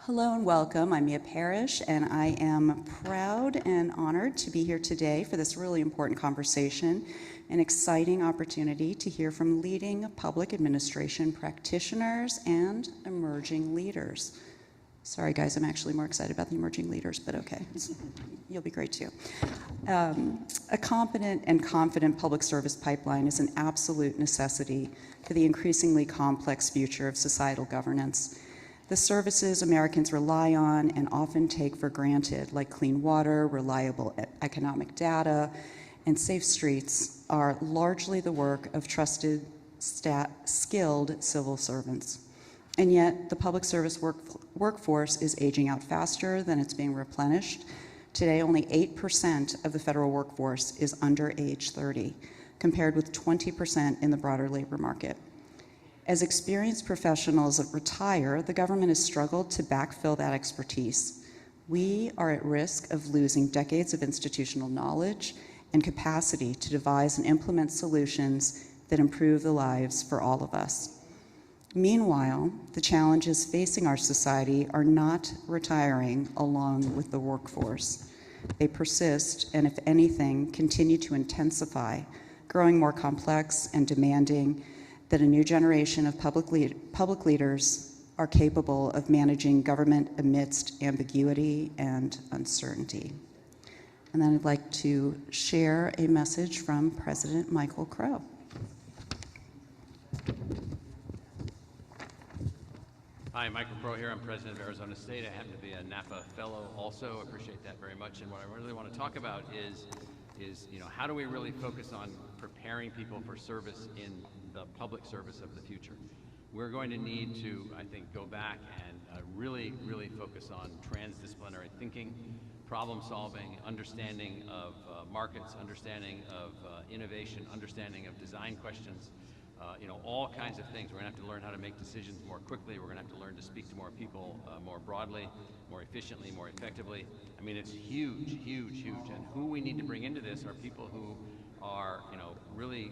Hello and welcome. I'm Mia Parrish, and I am proud and honored to be here today for this really important conversation, an exciting opportunity to hear from leading public administration practitioners and emerging leaders. Sorry guys, I'm actually more excited about the emerging leaders, but okay, you'll be great too. A competent and confident public service pipeline is an absolute necessity for the increasingly complex future of societal governance. The services Americans rely on and often take for granted, like clean water, reliable economic data, and safe streets, are largely the work of trusted, skilled civil servants. And yet, the public service workforce is aging out faster than it's being replenished. Today, only 8% of the federal workforce is under age 30, compared with 20% in the broader labor market. As experienced professionals retire, the government has struggled to backfill that expertise. We are at risk of losing decades of institutional knowledge and capacity to devise and implement solutions that improve the lives for all of us. Meanwhile, the challenges facing our society are not retiring along with the workforce. They persist and, if anything, continue to intensify, growing more complex and demanding that a new generation of public leaders are capable of managing government amidst ambiguity and uncertainty. And then I'd like to share a message from President Michael Crow. Hi, Michael Crow here. I'm president of Arizona State. I happen to be a NAPA fellow also. I appreciate that very much. And what I really want to talk about is how do we really focus on preparing people for service in the public service of the future. We're going to need to, I think, go back and really focus on transdisciplinary thinking, problem solving, understanding of markets, understanding of innovation, understanding of design questions, all kinds of things. We're going to have to learn how to make decisions more quickly. We're going to have to learn to speak to more people more broadly, more efficiently, more effectively. I mean, it's huge. And who we need to bring into this are people who are, really,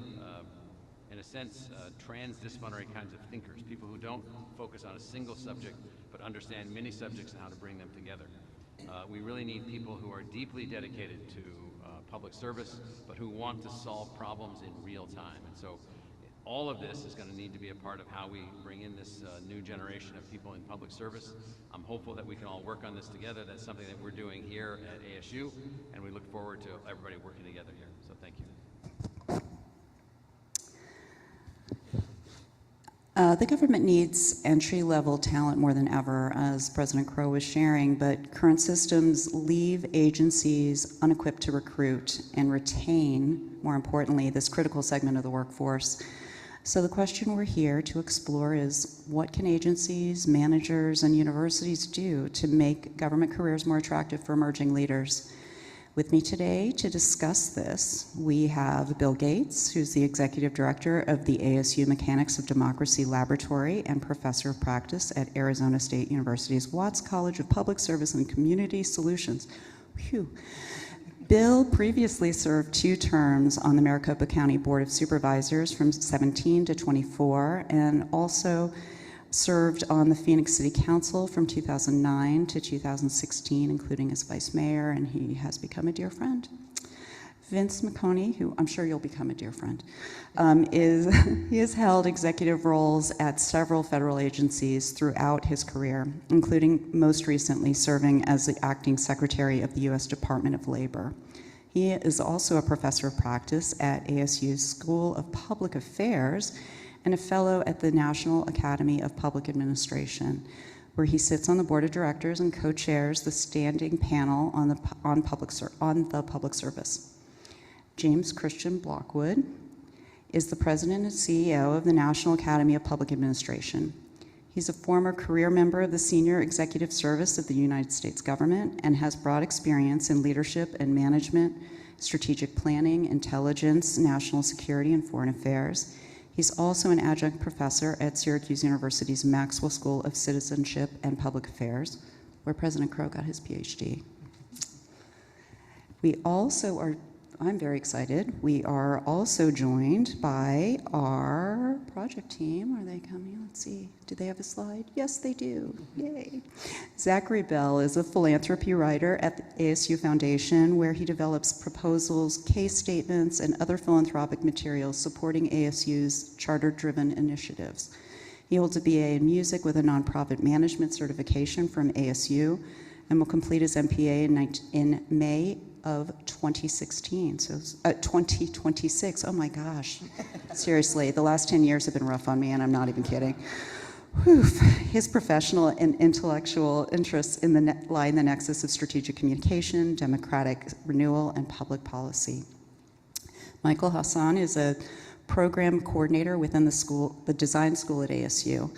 in a sense, transdisciplinary kinds of thinkers, people who don't focus on a single subject, but understand many subjects and how to bring them together. We really need people who are deeply dedicated to public service, but who want to solve problems in real time. And so all of this is going to need to be a part of how we bring in this new generation of people in public service. I'm hopeful that we can all work on this together. That's something that we're doing here at ASU, and we look forward to everybody working together here. So thank you. The government needs entry-level talent more than ever, as President Crow was sharing, but current systems leave agencies unequipped to recruit and retain, more importantly, this critical segment of the workforce. So the question we're here to explore is, what can agencies, managers, and universities do to make government careers more attractive for emerging leaders? With me today to discuss this, we have Bill Gates, who's the Executive Director of the ASU Mechanics of Democracy Laboratory and Professor of Practice at Arizona State University's Watts College of Public Service and Community Solutions. Whew. Bill previously served 2 terms on the Maricopa County Board of Supervisors from 17 to 24, and also served on the Phoenix City Council from 2009 to 2016, including as vice mayor, and he has become a dear friend. Vince McConey, who I'm sure you'll become a dear friend, he has held executive roles at several federal agencies throughout his career, including most recently serving as the acting secretary of the U.S. Department of Labor. He is also a professor of practice at ASU's School of Public Affairs and a fellow at the National Academy of Public Administration, where he sits on the board of directors and co-chairs the standing panel on the public service. James Christian Blockwood is the president and CEO of the National Academy of Public Administration. He's a former career member of the Senior Executive Service of the United States government and has broad experience in leadership and management, strategic planning, intelligence, national security, and foreign affairs. He's also an adjunct professor at Syracuse University's Maxwell School of Citizenship and Public Affairs, where President Crow got his PhD. We also are I'm very excited. We are also joined by our project team. Are they coming? Let's see. Do they have a slide? Yes, they do. Yay. Zachary Bell is a philanthropy writer at the ASU Foundation, where he develops proposals, case statements, and other philanthropic materials supporting ASU's charter-driven initiatives. He holds a BA in music with a nonprofit management certification from ASU and will complete his MPA in May of 2016, so 2026. Oh my gosh. Seriously, the last 10 years have been rough on me, and I'm not even kidding. Whew. His professional and intellectual interests lie in the nexus of strategic communication, democratic renewal, and public policy. Michael Hassan is a program coordinator within the design school at ASU.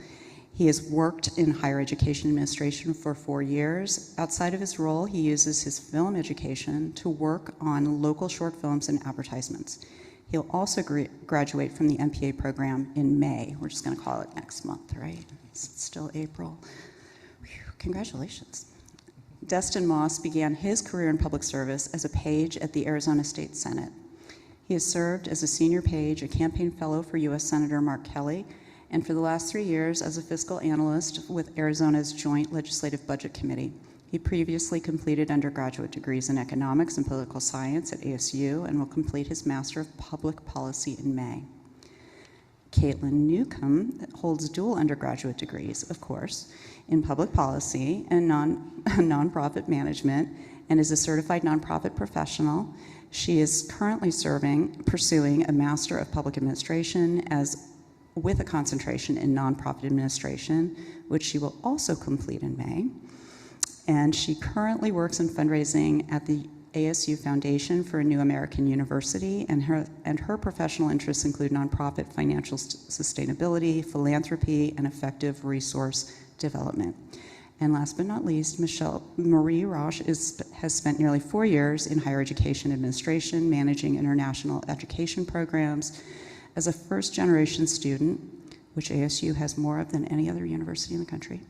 He has worked in higher education administration for 4 years. Outside of his role, he uses his film education to work on local short films and advertisements. He'll also graduate from the MPA program in May. We're just going to call it next month, right? It's still April. Whew, congratulations. Destin Moss began his career in public service as a page at the Arizona State Senate. He has served as a senior page, a campaign fellow for U.S. Senator Mark Kelly, and for the last 3 years as a fiscal analyst with Arizona's Joint Legislative Budget Committee. He previously completed undergraduate degrees in economics and political science at ASU and will complete his Master of Public Policy in May. Caitlin Newcomb holds dual undergraduate degrees, of course, in public policy and nonprofit management, and is a certified nonprofit professional. She is currently pursuing a Master of Public Administration with a concentration in nonprofit administration, which she will also complete in May. And she currently works in fundraising at the ASU Foundation for a New American University, and her professional interests include nonprofit financial sustainability, philanthropy, and effective resource development. And last but not least, Marie Roche has spent nearly 4 years in higher education administration, managing international education programs. As a first-generation student, which ASU has more of than any other university in the country,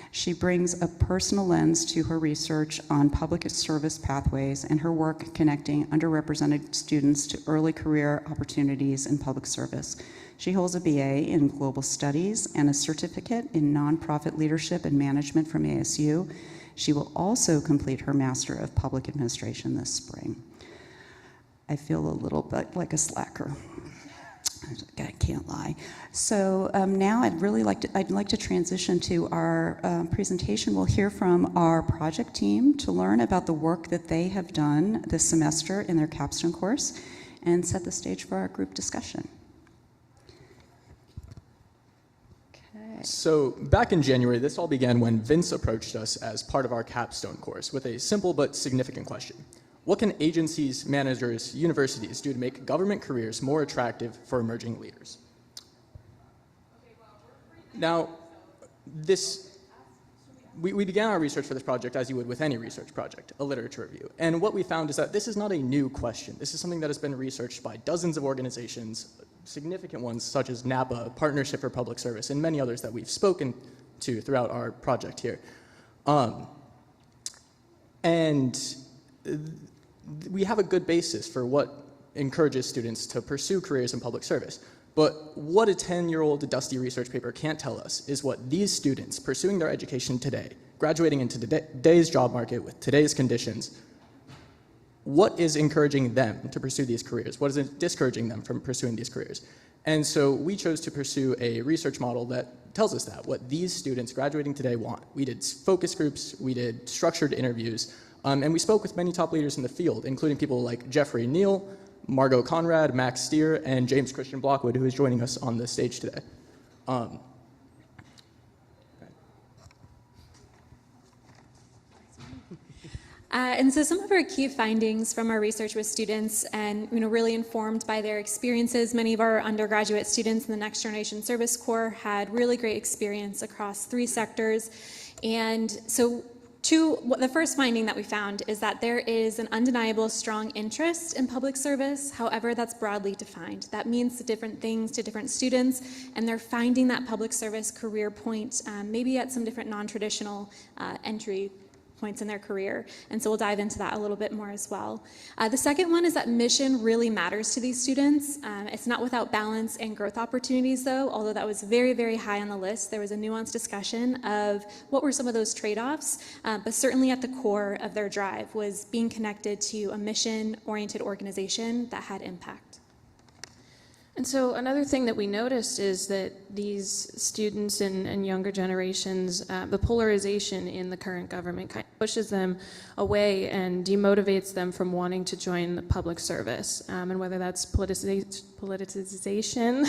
she brings a personal lens to her research on public service pathways and her work connecting underrepresented students to early career opportunities in public service. She holds a BA in Global Studies and a certificate in Nonprofit Leadership and Management from ASU. She will also complete her Master of Public Administration this spring. I feel a little bit like a slacker. I can't lie. So now I'd like to transition to our presentation. We'll hear from our project team to learn about the work that they have done this semester in their capstone course and set the stage for our group discussion. Okay. So back in January, this all began when Vince approached us as part of our capstone course with a simple but significant question. What can agencies, managers, universities do to make government careers more attractive for emerging leaders? Now, we began our research for this project as you would with any research project, a literature review. And what we found is that this is not a new question. This is something that has been researched by dozens of organizations, significant ones such as NAPA, Partnership for Public Service, and many others that we've spoken to throughout our project here. We have a good basis for what encourages students to pursue careers in public service. But what a 10-year-old dusty research paper can't tell us is what these students pursuing their education today, graduating into today's job market with today's conditions, what is encouraging them to pursue these careers? What is discouraging them from pursuing these careers? And so we chose to pursue a research model that tells us that, what these students graduating today want. We did focus groups, we did structured interviews, and we spoke with many top leaders in the field, including people like Jeffrey Neal, Margot Conrad, Max Steer, and James Christian Blockwood, who is joining us on the stage today. And so some of our key findings from our research with students and really informed by their experiences, many of our undergraduate students in the Next Generation Service Corps had really great experience across 3 sectors. And so the first finding that we found is that there is an undeniable strong interest in public service. However, that's broadly defined. That means different things to different students, and they're finding that public service career point maybe at some different non-traditional entry points in their career. And so we'll dive into that a little bit more as well. The second one is that mission really matters to these students. It's not without balance and growth opportunities, though, although that was very, very high on the list. There was a nuanced discussion of what were some of those trade-offs, but certainly at the core of their drive was being connected to a mission-oriented organization that had impact. And so another thing that we noticed is that these students and younger generations, the polarization in the current government kind of pushes them away and demotivates them from wanting to join the public service. And whether that's politicization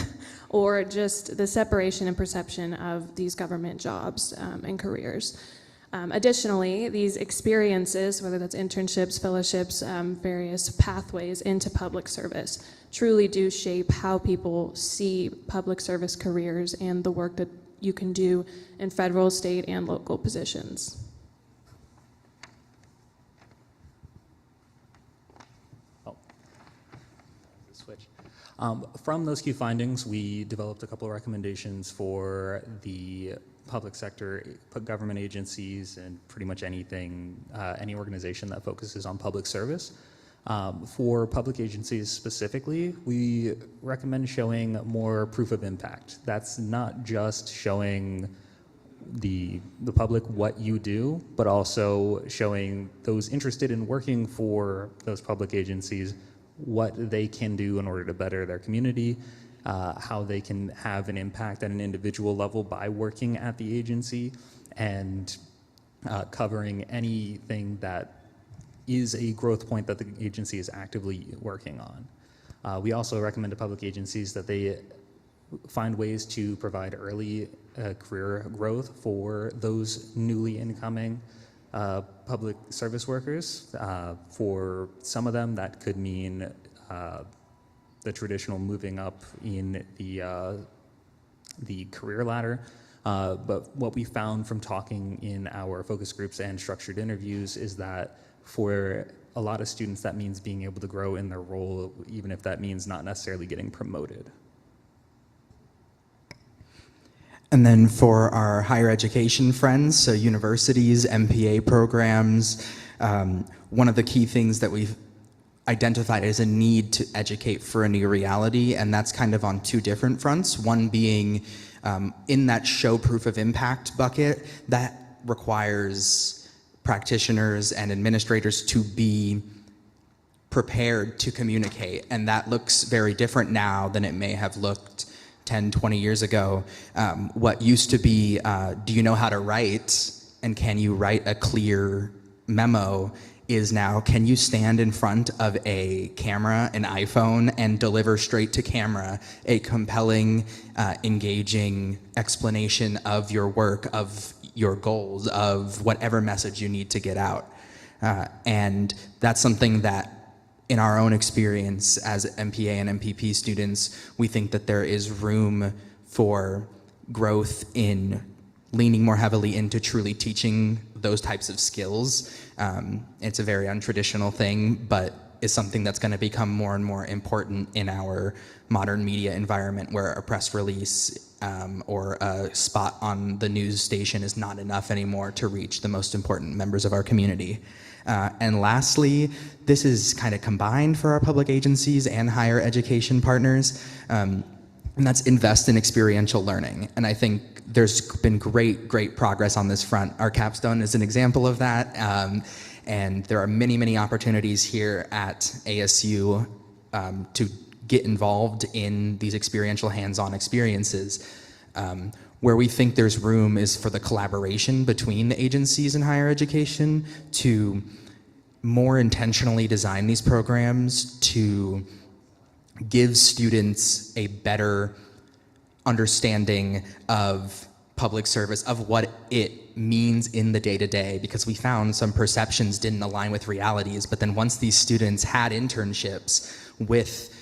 or just the separation and perception of these government jobs and careers. Additionally, these experiences, whether that's internships, fellowships, various pathways into public service, truly do shape how people see public service careers and the work that you can do in federal, state, and local positions. Switch. From those key findings, we developed a couple of recommendations for the public sector, government agencies, and pretty much anything, any organization that focuses on public service. For public agencies specifically, we recommend showing more proof of impact. That's not just showing the public what you do, but also showing those interested in working for those public agencies what they can do in order to better their community, how they can have an impact at an individual level by working at the agency, and covering anything that is a growth point that the agency is actively working on. We also recommend to public agencies that they find ways to provide early career growth for those newly incoming public service workers. For some of them, that could mean the traditional moving up in the career ladder. But what we found from talking in our focus groups and structured interviews is that for a lot of students, that means being able to grow in their role, even if that means not necessarily getting promoted. And then for our higher education friends, so universities, MPA programs, one of the key things that we've identified as a need to educate for a new reality, and that's kind of on two different fronts. One being in that show proof of impact bucket, that requires practitioners and administrators to be prepared to communicate, and that looks very different now than it may have looked 10, 20 years ago. What used to be, do you know how to write, and can you write a clear memo, is now, can you stand in front of a camera, an iPhone, and deliver straight to camera a compelling, engaging explanation of your work, of your goals, of whatever message you need to get out. And that's something that in our own experience as MPA and MPP students, we think that there is room for growth in leaning more heavily into truly teaching those types of skills. It's a very untraditional thing, but is something that's going to become more and more important in our modern media environment, where a press release or a spot on the news station is not enough anymore to reach the most important members of our community. And lastly, this is kind of combined for our public agencies and higher education partners, and that's invest in experiential learning. And I think there's been great progress on this front. Our capstone is an example of that, and there are many opportunities here at ASU to get involved in these experiential hands-on experiences. Where we think there's room is for the collaboration between the agencies in higher education to more intentionally design these programs to give students a better understanding of public service, of what it means in the day-to-day, because we found some perceptions didn't align with realities. But then once these students had internships with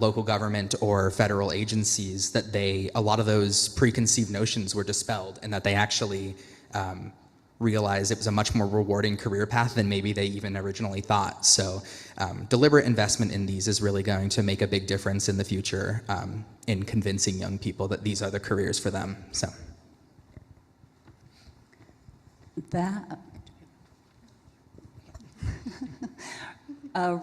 local government or federal agencies, that a lot of those preconceived notions were dispelled, and that they actually realized it was a much more rewarding career path than maybe they even originally thought. So deliberate investment in these is really going to make a big difference in the future in convincing young people that these are the careers for them. So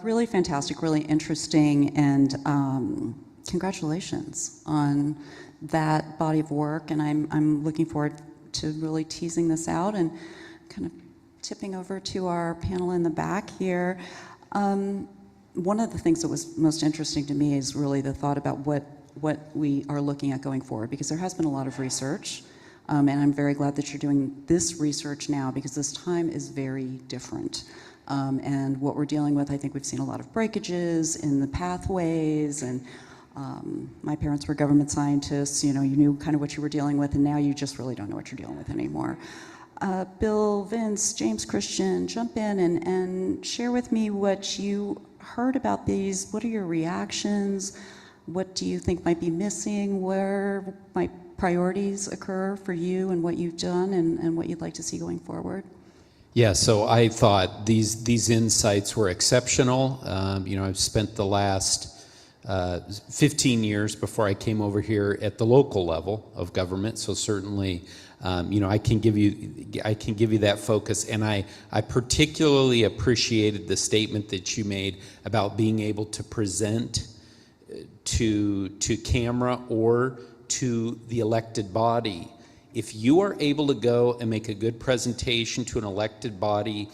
Really fantastic, really interesting, and congratulations on that body of work. And I'm looking forward to really teasing this out and kind of tipping over to our panel in the back here. One of the things that was most interesting to me is really the thought about what we are looking at going forward, because there has been a lot of research, and I'm very glad that you're doing this research now, because this time is very different. And what we're dealing with, I think we've seen a lot of breakages in the pathways, and my parents were government scientists. You knew kind of what you were dealing with, and now you just really don't know what you're dealing with anymore. Bill, Vince, James, Christian, jump in and share with me what you heard about these. What are your reactions? What do you think might be missing? Where might priorities occur for you and what you've done and what you'd like to see going forward? Yeah, so I thought these insights were exceptional. I've spent the last 15 years before I came over here at the local level of government. So certainly, I can give you that focus. And I particularly appreciated the statement that you made about being able to present to camera or to the elected body. If you are able to go and make a good presentation to an elected body,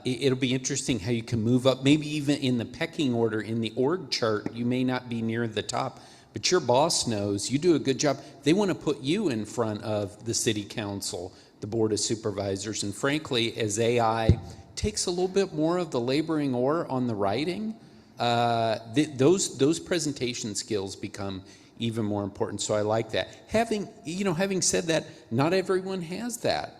it'll be interesting how you can move up, maybe even in the pecking order, in the org chart. You may not be near the top, but your boss knows you do a good job. They want to put you in front of the city council, the board of supervisors, and frankly, as AI takes a little bit more of the laboring oar on the writing, those presentation skills become even more important. So I like that. Having said that, not everyone has that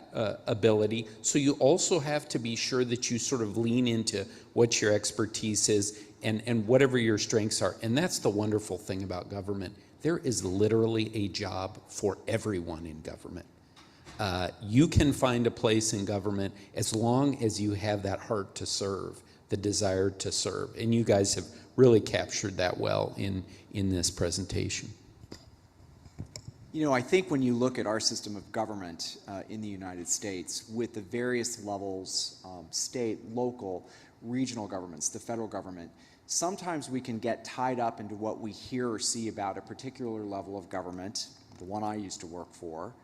ability. So you also have to be sure that you sort of lean into what your expertise is and whatever your strengths are. And that's the wonderful thing about government. There is literally a job for everyone in government. You can find a place in government as long as you have that heart to serve, the desire to serve. And you guys have really captured that well in this presentation. I think when you look at our system of government in the United States, with the various levels, state, local, regional governments, the federal government, sometimes we can get tied up into what we hear or see about a particular level of government, the one I used to work for,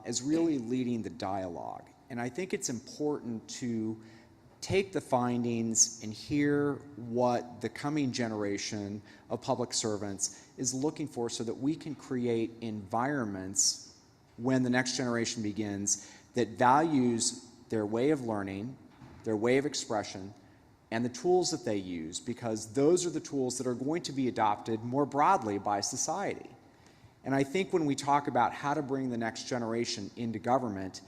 as really leading the dialogue. And I think it's important to take the findings and hear what the coming generation of public servants is looking for, so that we can create environments when the next generation begins that values their way of learning, their way of expression, and the tools that they use, because those are the tools that are going to be adopted more broadly by society. And I think when we talk about how to bring the next generation into government,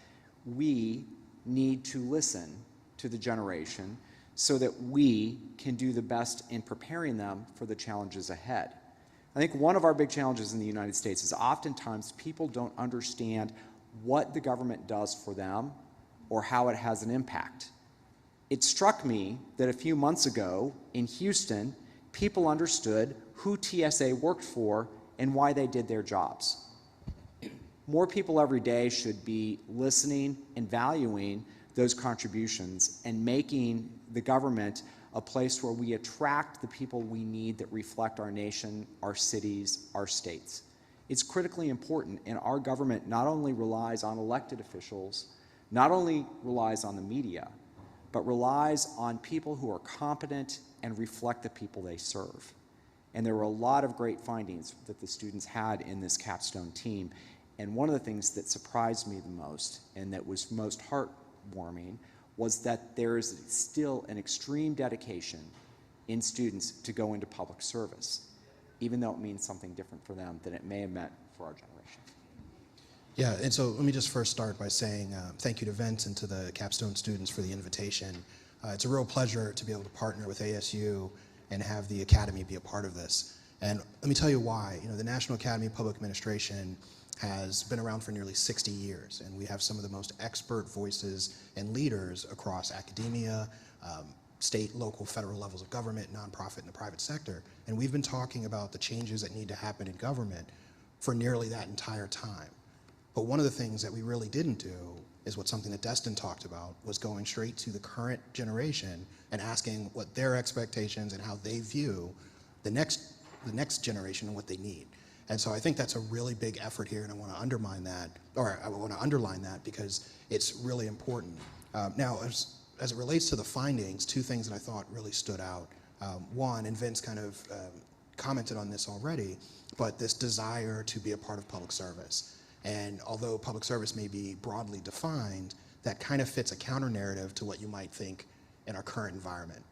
we need to listen to the generation so that we can do the best in preparing them for the challenges ahead. I think one of our big challenges in the United States is oftentimes people don't understand what the government does for them or how it has an impact. It struck me that a few months ago in Houston, people understood who TSA worked for and why they did their jobs. More people every day should be listening and valuing those contributions and making the government a place where we attract the people we need that reflect our nation, our cities, our states. It's critically important, and our government not only relies on elected officials, not only relies on the media, but relies on people who are competent and reflect the people they serve. And there were a lot of great findings that the students had in this capstone team. And one of the things that surprised me the most and that was most heartwarming was that there is still an extreme dedication in students to go into public service, even though it means something different for them than it may have meant for our generation. Yeah, and so let me just first start by saying thank you to Vince and to the capstone students for the invitation. It's a real pleasure to be able to partner with ASU and have the Academy be a part of this. And let me tell you why. The National Academy of Public Administration has been around for nearly 60 years, and we have some of the most expert voices and leaders across academia, state, local, federal levels of government, nonprofit, and the private sector. And we've been talking about the changes that need to happen in government for nearly that entire time. But one of the things that we really didn't do is what something that Destin talked about, was going straight to the current generation and asking what their expectations and how they view the next generation and what they need. And so I think that's a really big effort here, and I want to underline that because it's really important. Now, as it relates to the findings, two things that I thought really stood out. One, and Vince kind of commented on this already, but this desire to be a part of public service. And although public service may be broadly defined, that kind of fits a counter narrative to what you might think in our current environment.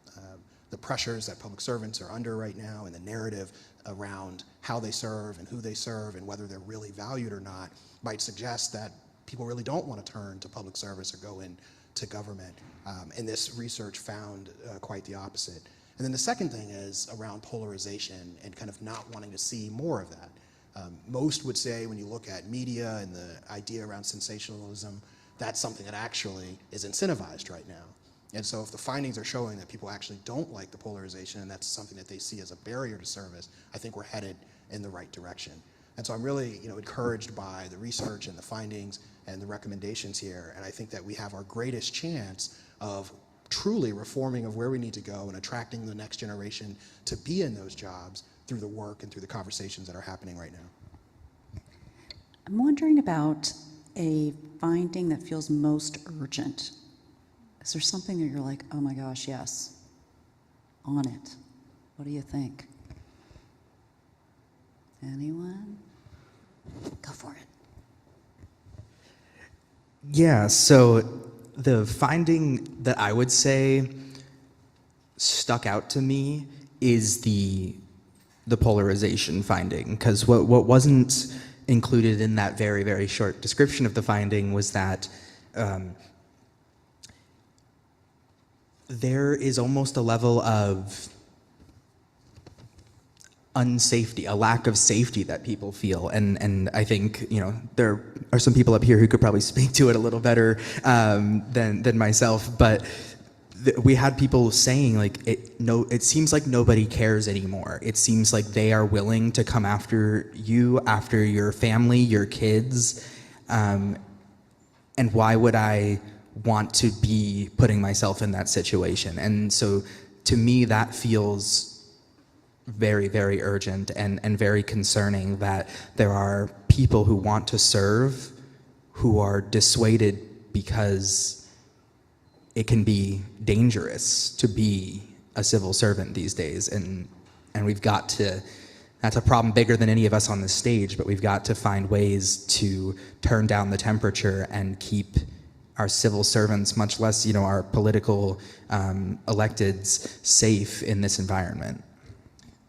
The pressures that public servants are under right now and the narrative around how they serve and who they serve and whether they're really valued or not might suggest that people really don't want to turn to public service or go into government. And this research found quite the opposite. And then the second thing is around polarization and kind of not wanting to see more of that. Most would say when you look at media and the idea around sensationalism, that's something that actually is incentivized right now. And so if the findings are showing that people actually don't like the polarization and that's something that they see as a barrier to service, I think we're headed in the right direction. And so I'm really encouraged by the research and the findings and the recommendations here. And I think that we have our greatest chance of truly reforming of where we need to go and attracting the next generation to be in those jobs through the work and through the conversations that are happening right now. I'm wondering about a finding that feels most urgent. Is there something that you're like, oh my gosh, yes, on it? What do you think? Anyone? Go for it. Yeah, so the finding that I would say stuck out to me is the polarization finding, because what wasn't included in that very, very short description of the finding was that there is almost a level of unsafety, a lack of safety that people feel. And I think, there are some people up here who could probably speak to it a little better than myself, but we had people saying it seems like nobody cares anymore. It seems like they are willing to come after you, after your family, your kids, and why would I want to be putting myself in that situation? And so to me that feels very, very urgent and very concerning, that there are people who want to serve who are dissuaded because it can be dangerous to be a civil servant these days. And we've got to, that's a problem bigger than any of us on this stage, but we've got to find ways to turn down the temperature and keep our civil servants, much less, our political electeds, safe in this environment.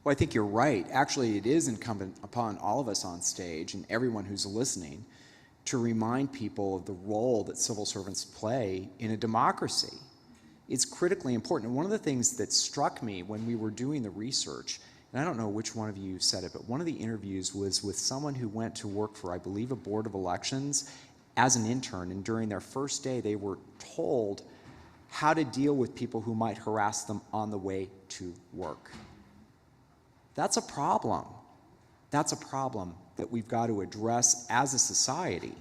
Well, I think you're right. Actually, it is incumbent upon all of us on stage and everyone who's listening to remind people of the role that civil servants play in a democracy. It's critically important. And one of the things that struck me when we were doing the research, and I don't know which one of you said it, but one of the interviews was with someone who went to work for, I believe, a board of elections as an intern, and during their first day they were told how to deal with people who might harass them on the way to work. That's a problem. That's a problem that we've got to address as a society,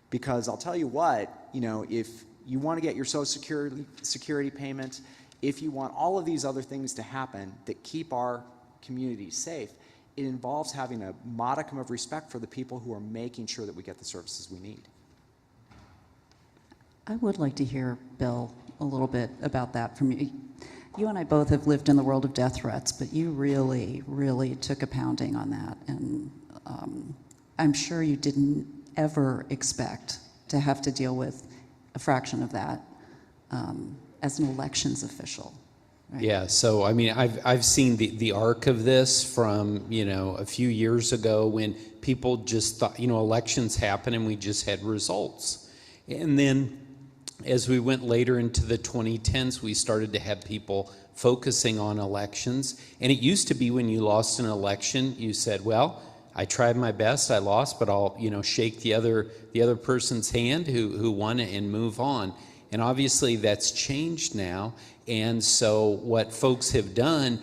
because I'll tell you what, if you want to get your Social Security payment, if you want all of these other things to happen that keep our community safe, it involves having a modicum of respect for the people who are making sure that we get the services we need. I would like to hear, Bill, a little bit about that from you. You and I both have lived in the world of death threats, but you really, really took a pounding on that. And I'm sure you didn't ever expect to have to deal with a fraction of that as an elections official. Right? Yeah, so I mean, I've seen the arc of this from, a few years ago when people just thought, elections happen and we just had results. And then as we went later into the 2010s, we started to have people focusing on elections. And it used to be when you lost an election, you said, well, I tried my best, I lost, but I'll, shake the other person's hand who won it and move on. And obviously that's changed now. And so what folks have done,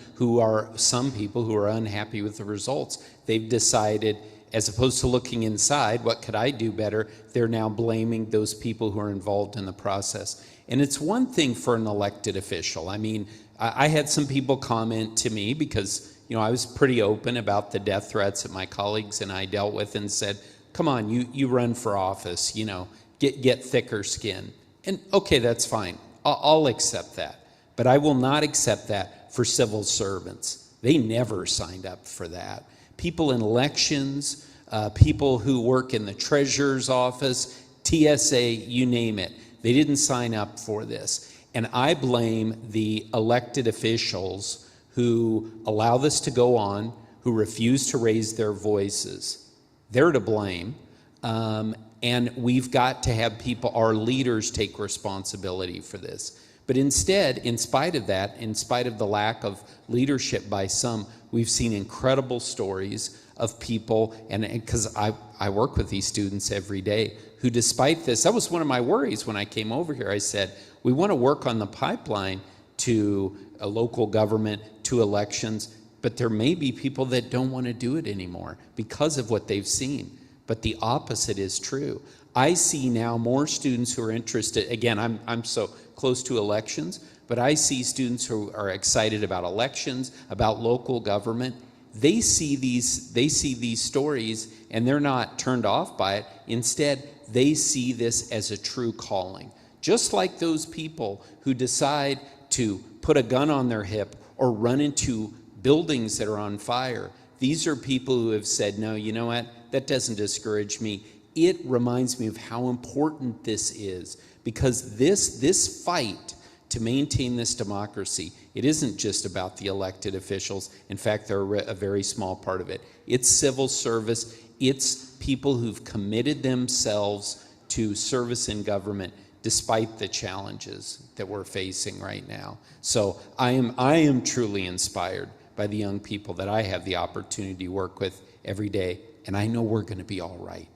some people who are unhappy with the results, they've decided, as opposed to looking inside, what could I do better? They're now blaming those people who are involved in the process. And it's one thing for an elected official. I mean, I had some people comment to me because, you know, I was pretty open about the death threats that my colleagues and I dealt with and said, come on, you run for office, you know, get thicker skin. And okay, that's fine. I'll accept that. But I will not accept that for civil servants. They never signed up for that. People in elections, people who work in the treasurer's office, TSA, you name it. They didn't sign up for this. And I blame the elected officials who allow this to go on, who refuse to raise their voices. They're to blame. And we've got to have people, our leaders, take responsibility for this. But instead, in spite of that, in spite of the lack of leadership by some, we've seen incredible stories of people, and because I work with these students every day, who despite this, that was one of my worries when I came over here. I said, we want to work on the pipeline to a local government, to elections, but there may be people that don't want to do it anymore because of what they've seen. But the opposite is true. I see now more students who are interested, again, I'm so close to elections, but I see students who are excited about elections, about local government. They see these stories and they're not turned off by it. Instead, they see this as a true calling. Just like those people who decide to put a gun on their hip or run into buildings that are on fire. These are people who have said, no, you know what? That doesn't discourage me. It reminds me of how important this is, because this fight to maintain this democracy, it isn't just about the elected officials. In fact, they're a very small part of it. It's civil service. It's people who've committed themselves to service in government despite the challenges that we're facing right now. So I am truly inspired by the young people that I have the opportunity to work with every day, and I know we're going to be all right.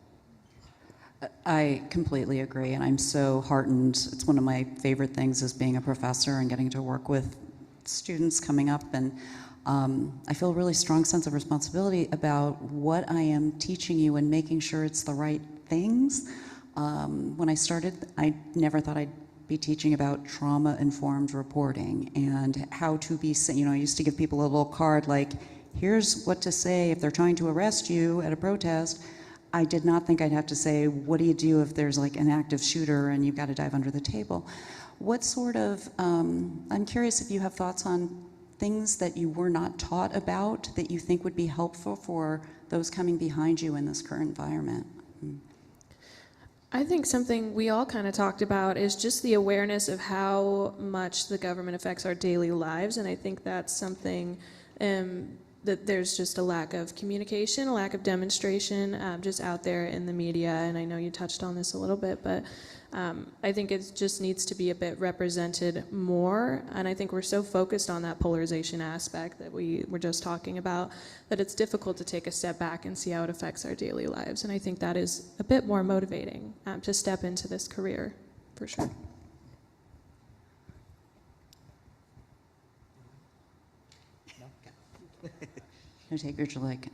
I completely agree, and I'm so heartened. It's one of my favorite things is being a professor and getting to work with students coming up, and I feel a really strong sense of responsibility about what I am teaching you and making sure it's the right things. When I started, I never thought I'd be teaching about trauma-informed reporting and how to be, you know, I used to give people a little card like, here's what to say if they're trying to arrest you at a protest. I did not think I'd have to say, what do you do if there's like an active shooter and you've got to dive under the table? What sort of, I'm curious if you have thoughts on things that you were not taught about that you think would be helpful for those coming behind you in this current environment. I think something we all kind of talked about is just the awareness of how much the government affects our daily lives, and I think that's something that there's just a lack of communication, a lack of demonstration just out there in the media, and I know you touched on this a little bit, but I think it just needs to be a bit represented more, and I think we're so focused on that polarization aspect that we were just talking about that it's difficult to take a step back and see how it affects our daily lives, and I think that is a bit more motivating to step into this career, for sure. Take your like.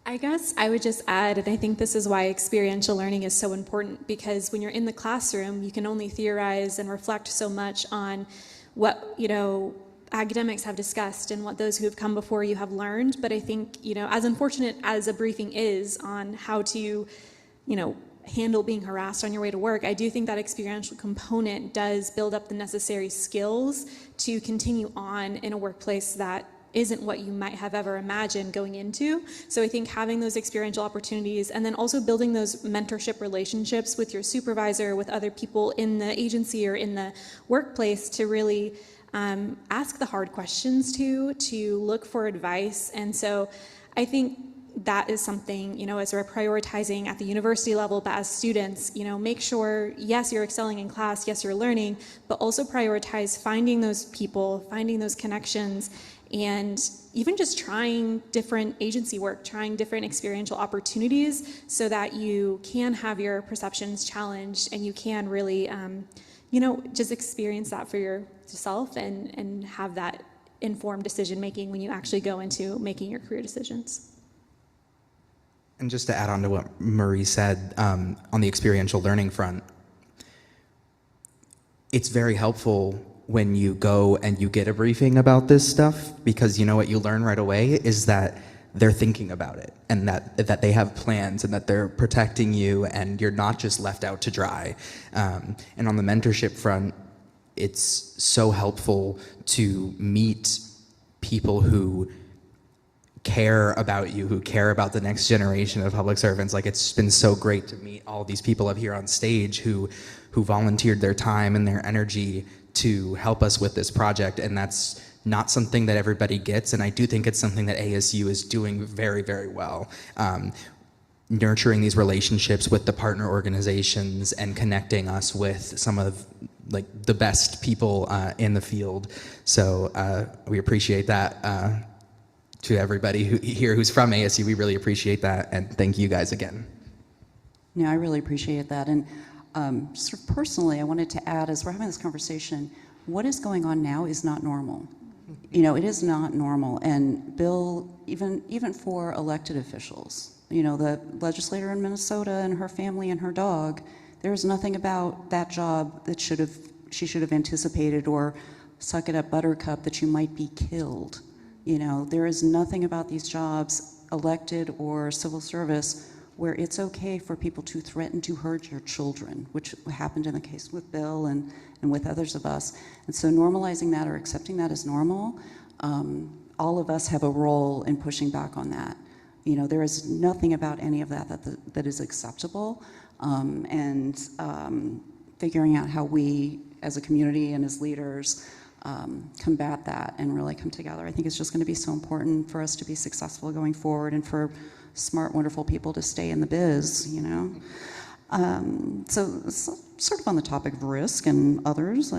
I guess I would just add, and I think this is why experiential learning is so important, because when you're in the classroom, you can only theorize and reflect so much on what, you know, academics have discussed and what those who have come before you have learned. But I think, you know, as unfortunate as a briefing is on how to, you know, handle being harassed on your way to work, I do think that experiential component does build up the necessary skills to continue on in a workplace that isn't what you might have ever imagined going into. So I think having those experiential opportunities and then also building those mentorship relationships with your supervisor, with other people in the agency or in the workplace to really ask the hard questions to look for advice. And so I think that is something, you know, as we're prioritizing at the university level, but as students, you know, make sure, yes, you're excelling in class, yes, you're learning, but also prioritize finding those people, finding those connections, and even just trying different agency work, trying different experiential opportunities so that you can have your perceptions challenged and you can really, you know, just experience that for yourself and have that informed decision making when you actually go into making your career decisions. And just to add on to what Marie said, on the experiential learning front, it's very helpful when you go and you get a briefing about this stuff, because you know what you learn right away is that they're thinking about it, and that they have plans, and that they're protecting you, and you're not just left out to dry. And on the mentorship front, it's so helpful to meet people who care about you, who care about the next generation of public servants. Like, it's been so great to meet all these people up here on stage who volunteered their time and their energy to help us with this project, and that's not something that everybody gets, and I do think it's something that ASU is doing very, very well. Nurturing these relationships with the partner organizations and connecting us with some of the best people in the field. So we appreciate that. To everybody here who's from ASU, we really appreciate that, and thank you guys again. Yeah, I really appreciate that. And sort of personally, I wanted to add, as we're having this conversation, what is going on now is not normal. You know, it is not normal. And Bill, even for elected officials, you know, the legislator in Minnesota and her family and her dog, there is nothing about that job that she should have anticipated, or suck it up, Buttercup, that you might be killed. You know, there is nothing about these jobs, elected or civil service, where it's okay for people to threaten to hurt your children, which happened in the case with Bill and with others of us. And so normalizing that, or accepting that as normal, all of us have a role in pushing back on that. You know, there is nothing about any of that is acceptable, and figuring out how we, as a community and as leaders, combat that and really come together. I think it's just going to be so important for us to be successful going forward, and for smart, wonderful people to stay in the biz, you know. So sort of on the topic of risk and others,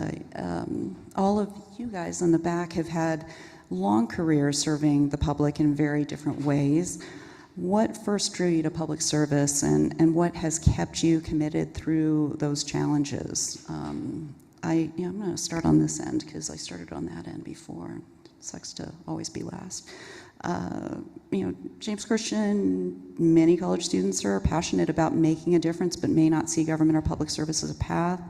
all of you guys in the back have had long careers serving the public in very different ways. What first drew you to public service, and what has kept you committed through those challenges? I'm going to start on this end because I started on that end before. It sucks to always be last. James Christian, many college students are passionate about making a difference but may not see government or public service as a path.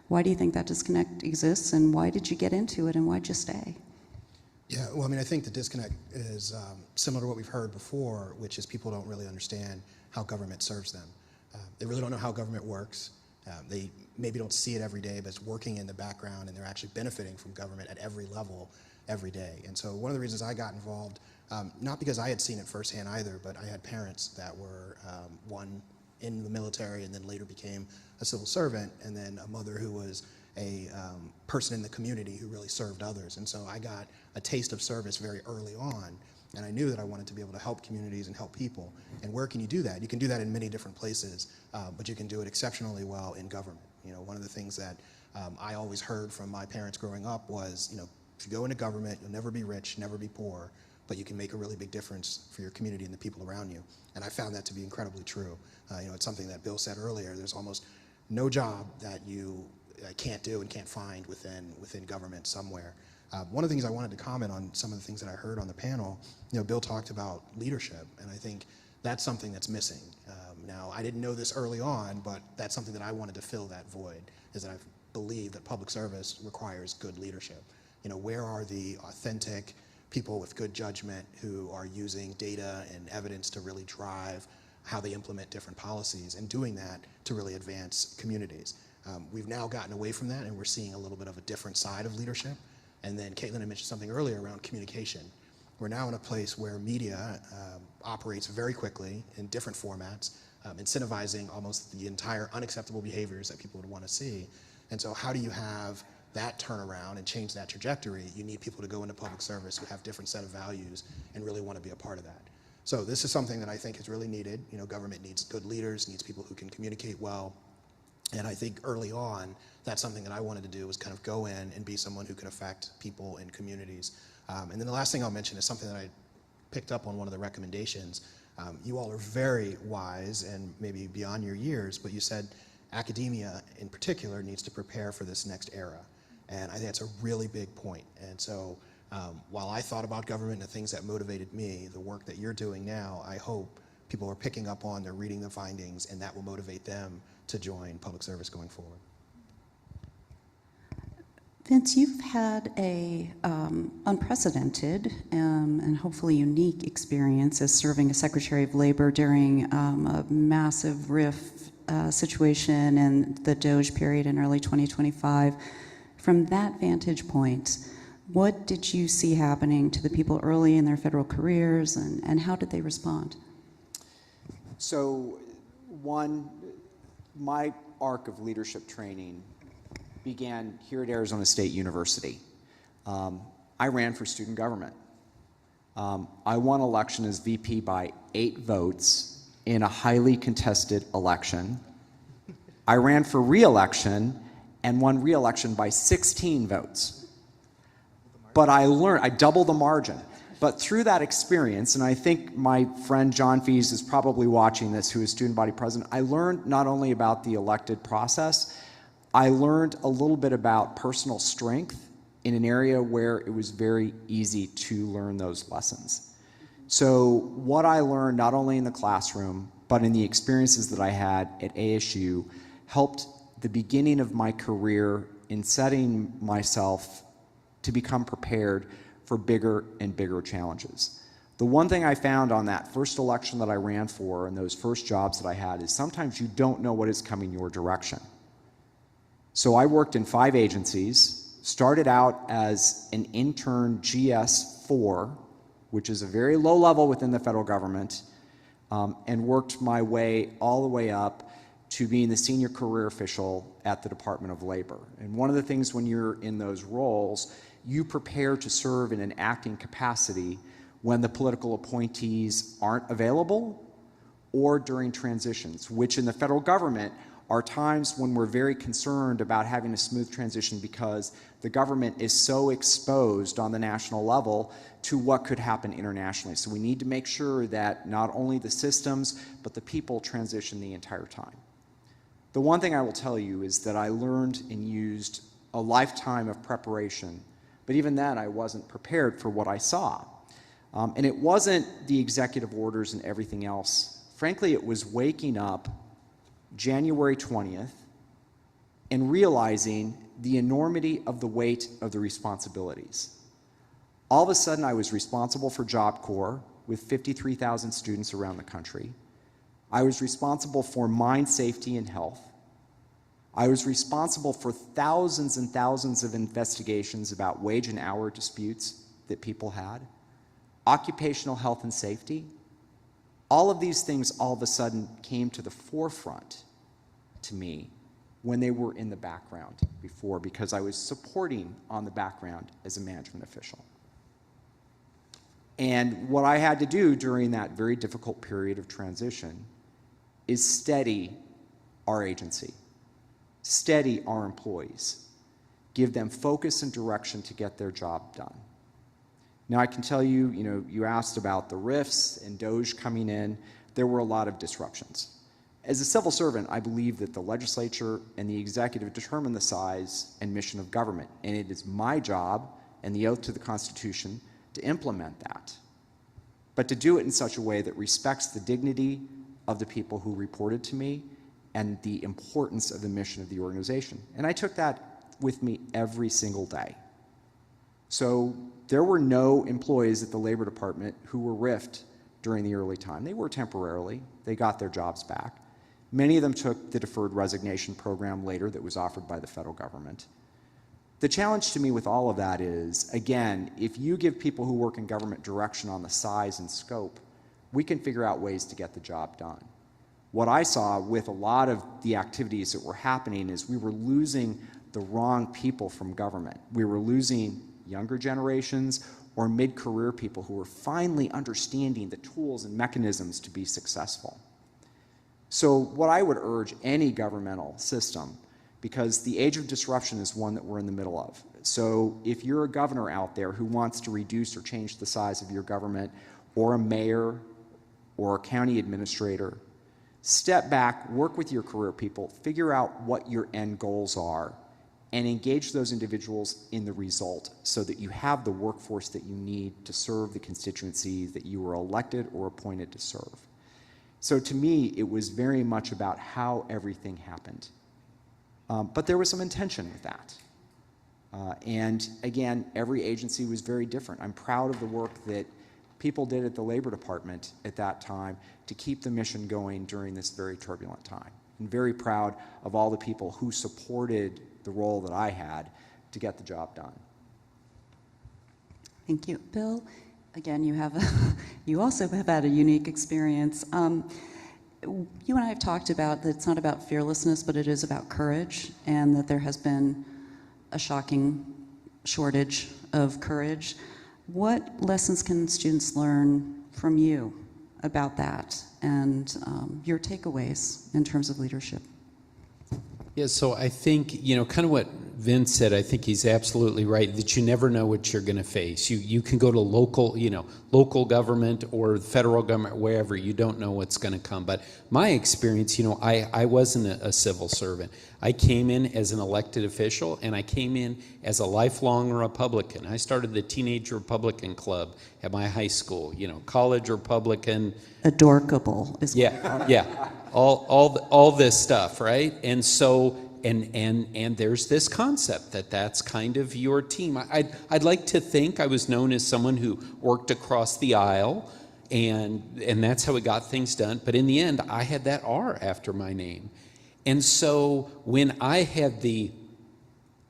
Why do you think that disconnect exists, and why did you get into it, and why'd you stay? Yeah, well, I mean, I think the disconnect is similar to what we've heard before, which is people don't really understand how government serves them. They really don't know how government works. They maybe don't see it every day, but it's working in the background, and they're actually benefiting from government at every level, every day. And so one of the reasons I got involved, not because I had seen it firsthand either, but I had parents that were, one in the military and then later became a civil servant, and then a mother who was a person in the community who really served others. And so I got a taste of service very early on, and I knew that I wanted to be able to help communities and help people. And where can you do that? You can do that in many different places, but you can do it exceptionally well in government. You know, one of the things that I always heard from my parents growing up was, if you go into government, you'll never be rich, never be poor, but you can make a really big difference for your community and the people around you. And I found that to be incredibly true. It's something that Bill said earlier. There's almost no job that you can't do and can't find within government somewhere. One of the things I wanted to comment on, some of the things that I heard on the panel, Bill talked about leadership, and I think that's something that's missing. Now, I didn't know this early on, but that's something that I wanted to fill that void, is that I believe that public service requires good leadership. Where are the authentic people with good judgment who are using data and evidence to really drive how they implement different policies, and doing that to really advance communities? We've now gotten away from that, and we're seeing a little bit of a different side of leadership. And then Caitlin had mentioned something earlier around communication. We're now in a place where media operates very quickly in different formats, incentivizing almost the entire unacceptable behaviors that people would want to see. And so how do you have that turnaround and change that trajectory? You need people to go into public service who have different set of values and really want to be a part of that. So this is something that I think is really needed. Government needs good leaders, needs people who can communicate well. And I think early on, that's something that I wanted to do, was kind of go in and be someone who could affect people in communities. And then the last thing I'll mention is something that I picked up on one of the recommendations. You all are very wise and maybe beyond your years, but you said academia in particular needs to prepare for this next era. And I think that's a really big point. And so while I thought about government and the things that motivated me, the work that you're doing now, I hope people are picking up on, they're reading the findings, and that will motivate them to join public service going forward. Vince, you've had a unprecedented and hopefully unique experience as serving as Secretary of Labor during a massive RIF situation and the Doge period in early 2025. From that vantage point, what did you see happening to the people early in their federal careers, and how did they respond? So, one, my arc of leadership training began here at Arizona State University. I ran for student government. I won election as VP by 8 votes in a highly contested election. I ran for re-election and won re-election by 16 votes. But I doubled the margin. But through that experience, and I think my friend John Fees is probably watching this, who is student body president, I learned not only about the elected process, I learned a little bit about personal strength in an area where it was very easy to learn those lessons. So what I learned not only in the classroom, but in the experiences that I had at ASU helped the beginning of my career in setting myself to become prepared for bigger and bigger challenges. The one thing I found on that first election that I ran for and those first jobs that I had is sometimes you don't know what is coming your direction. So I worked in 5 agencies, started out as an intern GS4, which is a very low level within the federal government, and worked my way all the way up to being the senior career official at the Department of Labor. And one of the things when you're in those roles, you prepare to serve in an acting capacity when the political appointees aren't available or during transitions, which in the federal government are times when we're very concerned about having a smooth transition because the government is so exposed on the national level to what could happen internationally. So we need to make sure that not only the systems, but the people transition the entire time. The one thing I will tell you is that I learned and used a lifetime of preparation, but even then I wasn't prepared for what I saw. And it wasn't the executive orders and everything else. Frankly, it was waking up January 20th and realizing the enormity of the weight of the responsibilities. All of a sudden, I was responsible for Job Corps with 53,000 students around the country. I was responsible for mine safety and health. I was responsible for thousands and thousands of investigations about wage and hour disputes that people had, occupational health and safety. All of these things all of a sudden came to the forefront to me when they were in the background before, because I was supporting on the background as a management official. And what I had to do during that very difficult period of transition is steady our agency, steady our employees, give them focus and direction to get their job done. Now I can tell you, you asked about the RIFs and Doge coming in. There were a lot of disruptions. As a civil servant, I believe that the legislature and the executive determine the size and mission of government, and it is my job and the oath to the Constitution to implement that, but to do it in such a way that respects the dignity of the people who reported to me and the importance of the mission of the organization. And I took that with me every single day. So there were no employees at the Labor Department who were RIFed during the early time. They were temporarily. They got their jobs back. Many of them took the deferred resignation program later that was offered by the federal government. The challenge to me with all of that is, again, if you give people who work in government direction on the size and scope, we can figure out ways to get the job done. What I saw with a lot of the activities that were happening is we were losing the wrong people from government. We were losing younger generations or mid-career people who were finally understanding the tools and mechanisms to be successful. So what I would urge any governmental system, because the age of disruption is one that we're in the middle of. So if you're a governor out there who wants to reduce or change the size of your government, or a mayor or a county administrator, step back, work with your career people, figure out what your end goals are, and engage those individuals in the result so that you have the workforce that you need to serve the constituency that you were elected or appointed to serve. So to me, it was very much about how everything happened. But there was some intention with that. And again, every agency was very different. I'm proud of the work that people did at the Labor Department at that time to keep the mission going during this very turbulent time. I'm very proud of all the people who supported the role that I had to get the job done. Thank you. Bill, again, you also have had a unique experience. You and I have talked about that it's not about fearlessness, but it is about courage, and that there has been a shocking shortage of courage. What lessons can students learn from you about that, and your takeaways in terms of leadership? Yeah, so I think, kind of what Vince said, I think he's absolutely right, that you never know what you're going to face. You can go to local government or federal government, wherever, you don't know what's going to come. But my experience, I wasn't a civil servant. I came in as an elected official, and I came in as a lifelong Republican. I started the Teenage Republican Club at my high school, college Republican. Adorkable is Yeah. All this stuff, right? And so, and there's this concept that's kind of your team. I'd like to think I was known as someone who worked across the aisle, and that's how we got things done. But in the end, I had that R after my name. And so when I had the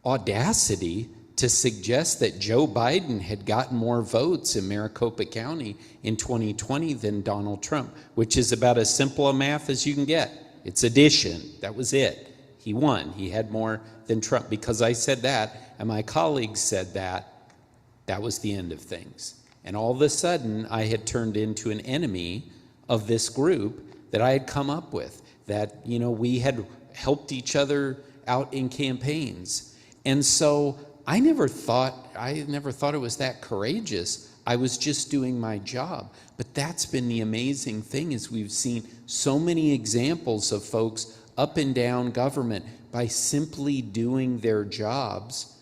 audacity to suggest that Joe Biden had gotten more votes in Maricopa County in 2020 than Donald Trump, which is about as simple a math as you can get. It's addition. That was it. He won. He had more than Trump. Because I said that, and my colleagues said that, that was the end of things. And all of a sudden, I had turned into an enemy of this group that I had come up with, that, we had helped each other out in campaigns. And so I never thought it was that courageous. I was just doing my job. But that's been the amazing thing, is we've seen so many examples of folks up and down government by simply doing their jobs,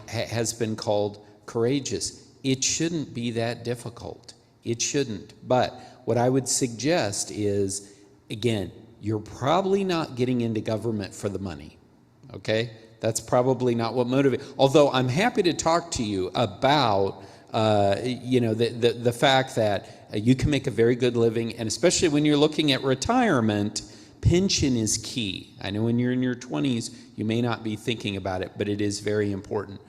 has been called courageous. It shouldn't be that difficult. It shouldn't. But what I would suggest is, again, you're probably not getting into government for the money, okay? That's probably not what motivates. Although I'm happy to talk to you about, the fact that you can make a very good living, and especially when you're looking at retirement, pension is key. I know when you're in your 20s, you may not be thinking about it, but it is very important.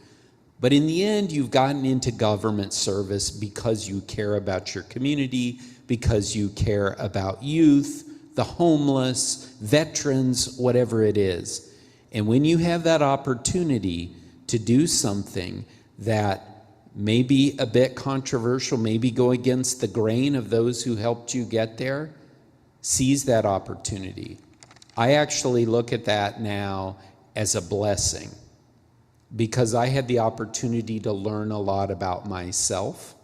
But in the end, you've gotten into government service because you care about your community, because you care about youth, the homeless, veterans, whatever it is. And when you have that opportunity to do something that may be a bit controversial, maybe go against the grain of those who helped you get there, seize that opportunity. I actually look at that now as a blessing, because I had the opportunity to learn a lot about myself.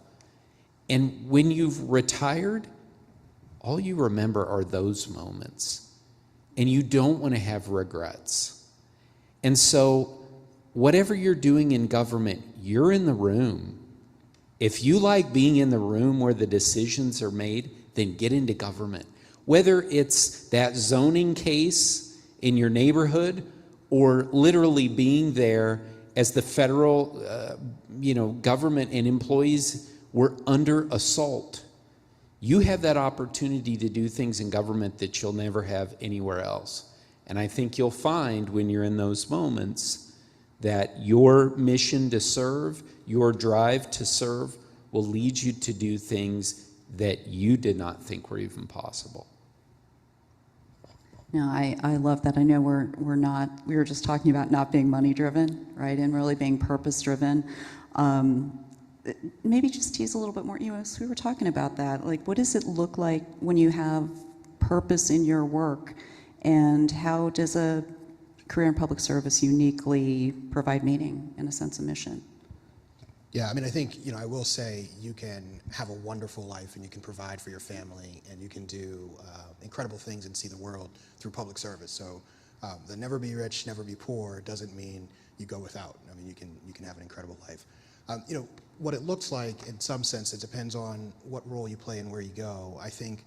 And when you've retired, all you remember are those moments, and you don't want to have regrets. And so whatever you're doing in government, you're in the room. If you like being in the room where the decisions are made, then get into government. Whether it's that zoning case in your neighborhood, or literally being there as the federal government and employees were under assault. You have that opportunity to do things in government that you'll never have anywhere else. And I think you'll find when you're in those moments that your mission to serve, your drive to serve, will lead you to do things that you did not think were even possible. No, I love that. I know we were just talking about not being money driven, right, and really being purpose driven. Maybe just tease a little bit more. We were talking about that. Like, what does it look like when you have purpose in your work, and how does a career in public service uniquely provide meaning and a sense of mission? Yeah, I think, I will say you can have a wonderful life, and you can provide for your family, and you can do incredible things and see the world through public service. So the never be rich, never be poor doesn't mean you go without. You can have an incredible life. What it looks like, in some sense, it depends on what role you play and where you go. I think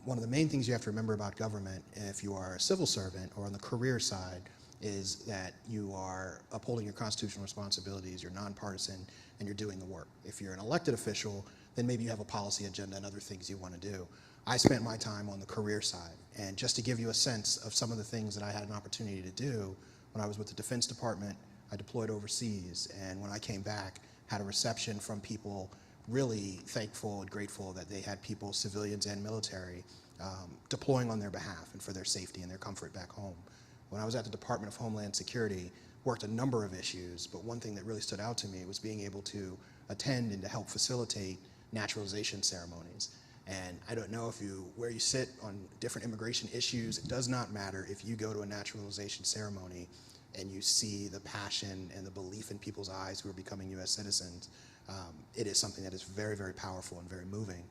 One of the main things you have to remember about government, if you are a civil servant or on the career side, is that you are upholding your constitutional responsibilities, you're nonpartisan, and you're doing the work. If you're an elected official, then maybe you have a policy agenda and other things you want to do. I spent my time on the career side, and just to give you a sense of some of the things that I had an opportunity to do, when I was with the Defense Department, I deployed overseas, and when I came back, had a reception from people really thankful and grateful that they had people, civilians and military, deploying on their behalf and for their safety and their comfort back home. When I was at the Department of Homeland Security, worked a number of issues, but one thing that really stood out to me was being able to attend and to help facilitate naturalization ceremonies. And I don't know where you sit on different immigration issues. It does not matter if you go to a naturalization ceremony and you see the passion and the belief in people's eyes who are becoming U.S. citizens. It is something that is very, very powerful and very moving.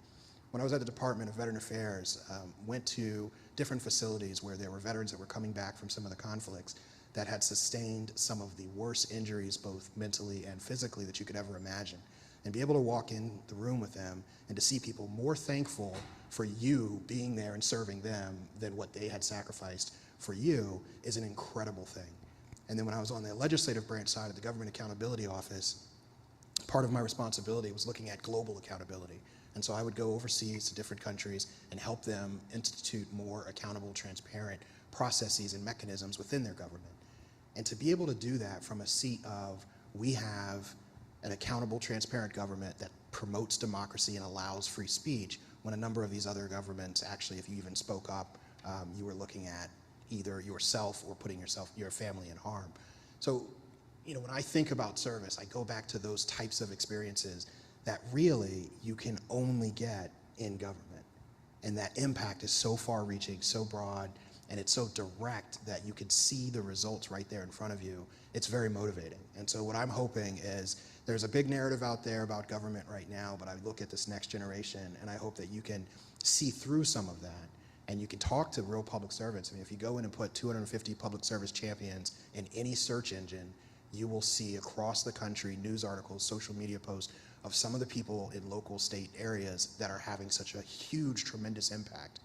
When I was at the Department of Veteran Affairs, went to different facilities where there were veterans that were coming back from some of the conflicts that had sustained some of the worst injuries, both mentally and physically, that you could ever imagine. And be able to walk in the room with them and to see people more thankful for you being there and serving them than what they had sacrificed for you is an incredible thing. And then when I was on the legislative branch side of the Government Accountability Office, part of my responsibility was looking at global accountability. And so I would go overseas to different countries and help them institute more accountable, transparent processes and mechanisms within their government. And to be able to do that from a seat of, we have an accountable, transparent government that promotes democracy and allows free speech, when a number of these other governments, actually, if you even spoke up, you were looking at either yourself or putting your family in harm. So, when I think about service, I go back to those types of experiences that really you can only get in government. And that impact is so far-reaching, so broad, and it's so direct that you can see the results right there in front of you. It's very motivating. And so what I'm hoping is, there's a big narrative out there about government right now, but I look at this next generation, and I hope that you can see through some of that, and you can talk to real public servants. I mean, if you go in and put 250 public service champions in any search engine, you will see across the country news articles, social media posts of some of the people in local state areas that are having such a huge, tremendous impact.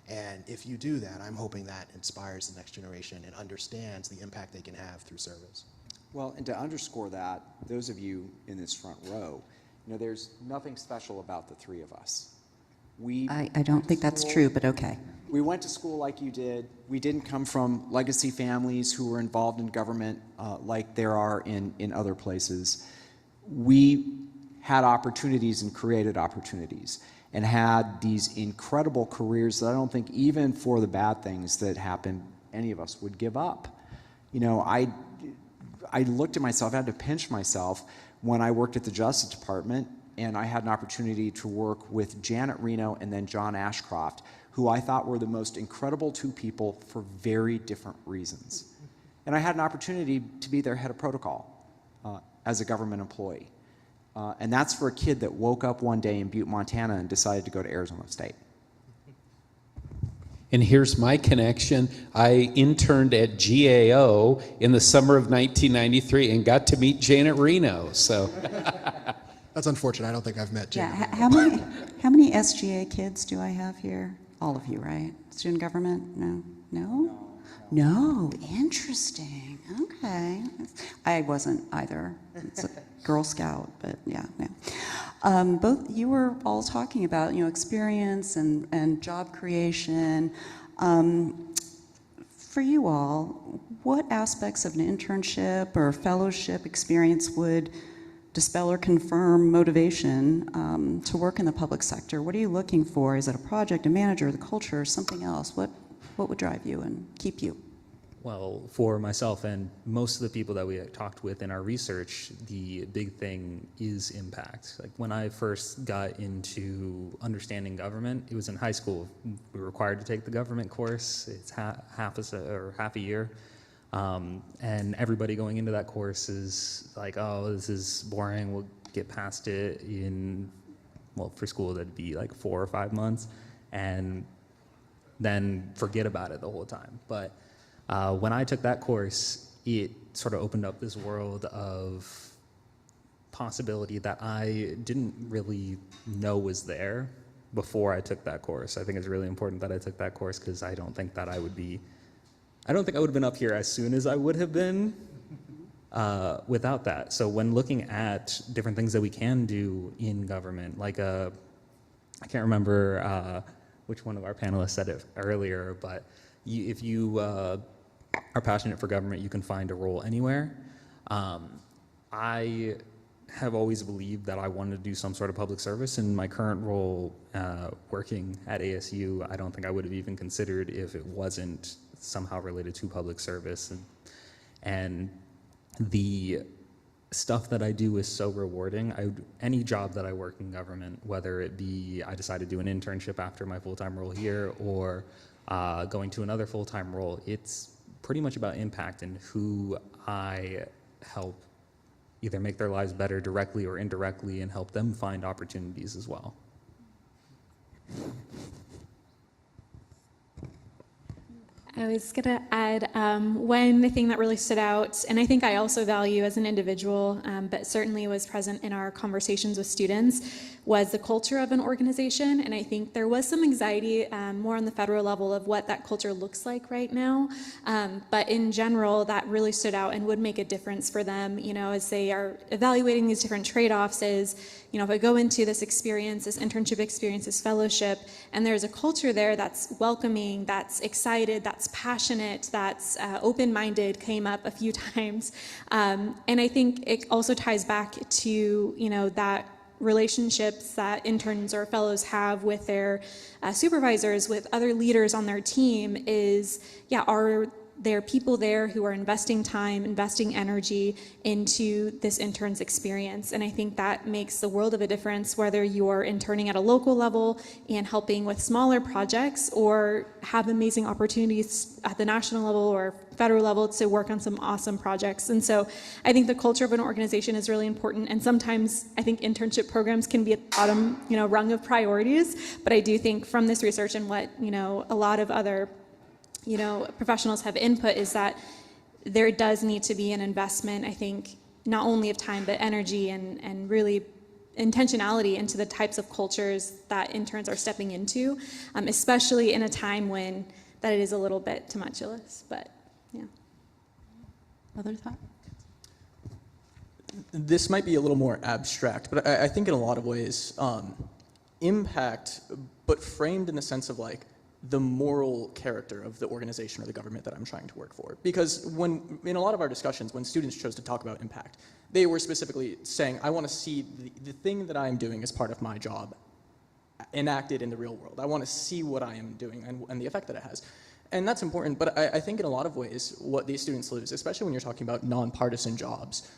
And if you do that, I'm hoping that inspires the next generation and understands the impact they can have through service. Well, and to underscore that, those of you in this front row, there's nothing special about the three of us. I don't think that's true, but okay. We went to school like you did. We didn't come from legacy families who were involved in government like there are in other places. We had opportunities and created opportunities and had these incredible careers that I don't think even for the bad things that happened, any of us would give up. I looked at myself, I had to pinch myself when I worked at the Justice Department, and I had an opportunity to work with Janet Reno and then John Ashcroft, who I thought were the most incredible two people for very different reasons. And I had an opportunity to be their head of protocol as a government employee. And that's for a kid that woke up one day in Butte, Montana and decided to go to Arizona State. And here's my connection. I interned at GAO in the summer of 1993 and got to meet Janet Reno. So That's unfortunate. I don't think I've met Jane. Yeah, how many SGA kids do I have here? All of you, right? Student government? No? No, interesting. Okay. I wasn't either. It's a Girl Scout, but yeah, no. Both you were all talking about, experience and job creation. For you all, what aspects of an internship or fellowship experience would dispel or confirm motivation to work in the public sector? What are you looking for? Is it a project, a manager, the culture, or something else? What would drive you and keep you? Well, for myself and most of the people that we talked with in our research, the big thing is impact. Like when I first got into understanding government, it was in high school. We were required to take the government course. It's half a year. And everybody going into that course is like, oh, this is boring. We'll get past it for school, that'd be like 4 or 5 months, and then forget about it the whole time. But when I took that course, it sort of opened up this world of possibility that I didn't really know was there. before I took that course. I think it's really important that I took that course because I don't think I would have been up here as soon as I would have been without that. So when looking at different things that we can do in government, like I can't remember which one of our panelists said it earlier, but if you are passionate for government, you can find a role anywhere. I have always believed that I wanted to do some sort of public service. In my current role working at ASU, I don't think I would have even considered if it wasn't somehow related to public service. And the stuff that I do is so rewarding. Any job that I work in government, whether it be I decide to do an internship after my full-time role here or going to another full-time role, it's pretty much about impact and who I help either make their lives better directly or indirectly and help them find opportunities as well. I was going to add one thing that really stood out, and I think I also value as an individual, but certainly was present in our conversations with students, was the culture of an organization. And I think there was some anxiety more on the federal level of what that culture looks like right now. But in general, that really stood out and would make a difference for them, as they are evaluating these different trade-offs is, if I go into this experience, this internship experience, this fellowship, and there's a culture there that's welcoming, that's excited, that's passionate, that's open-minded, came up a few times. And I think it also ties back to, that relationships that interns or fellows have with their supervisors, with other leaders on their team is, are there people there who are investing time, investing energy into this intern's experience? And I think that makes the world of a difference, whether you're interning at a local level and helping with smaller projects or have amazing opportunities at the national level or federal level to work on some awesome projects. And so I think the culture of an organization is really important. And sometimes I think internship programs can be at the bottom, rung of priorities. But I do think from this research and what, a lot of other professionals have input is that there does need to be an investment, I think, not only of time, but energy and really intentionality into the types of cultures that interns are stepping into, especially in a time when that it is a little bit tumultuous, but yeah. Other thought? This might be a little more abstract, but I think in a lot of ways, impact, but framed in the sense of like, the moral character of the organization or the government that I'm trying to work for. Because in a lot of our discussions, when students chose to talk about impact, they were specifically saying, I want to see the thing that I am doing as part of my job enacted in the real world. I want to see what I am doing and the effect that it has. And that's important, but I think in a lot of ways, what these students lose, especially when you're talking about nonpartisan jobs,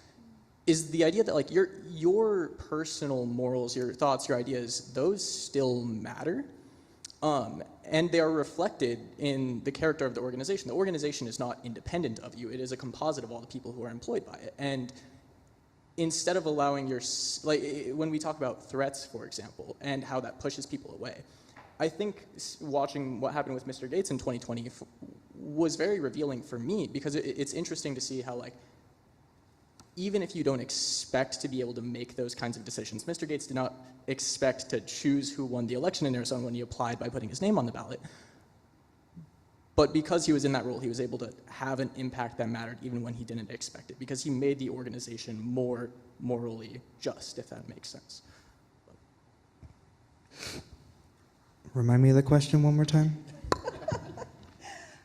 is the idea that like your personal morals, your thoughts, your ideas, those still matter. And they are reflected in the character of the organization. The organization is not independent of you. It is a composite of all the people who are employed by it. And instead of allowing when we talk about threats, for example, and how that pushes people away, I think watching what happened with Mr. Gates in 2020 was very revealing for me, because it's interesting to see how like, even if you don't expect to be able to make those kinds of decisions, Mr. Gates did not expect to choose who won the election in Arizona when he applied by putting his name on the ballot. But because he was in that role, he was able to have an impact that mattered even when he didn't expect it, because he made the organization more morally just, if that makes sense. Remind me of the question one more time.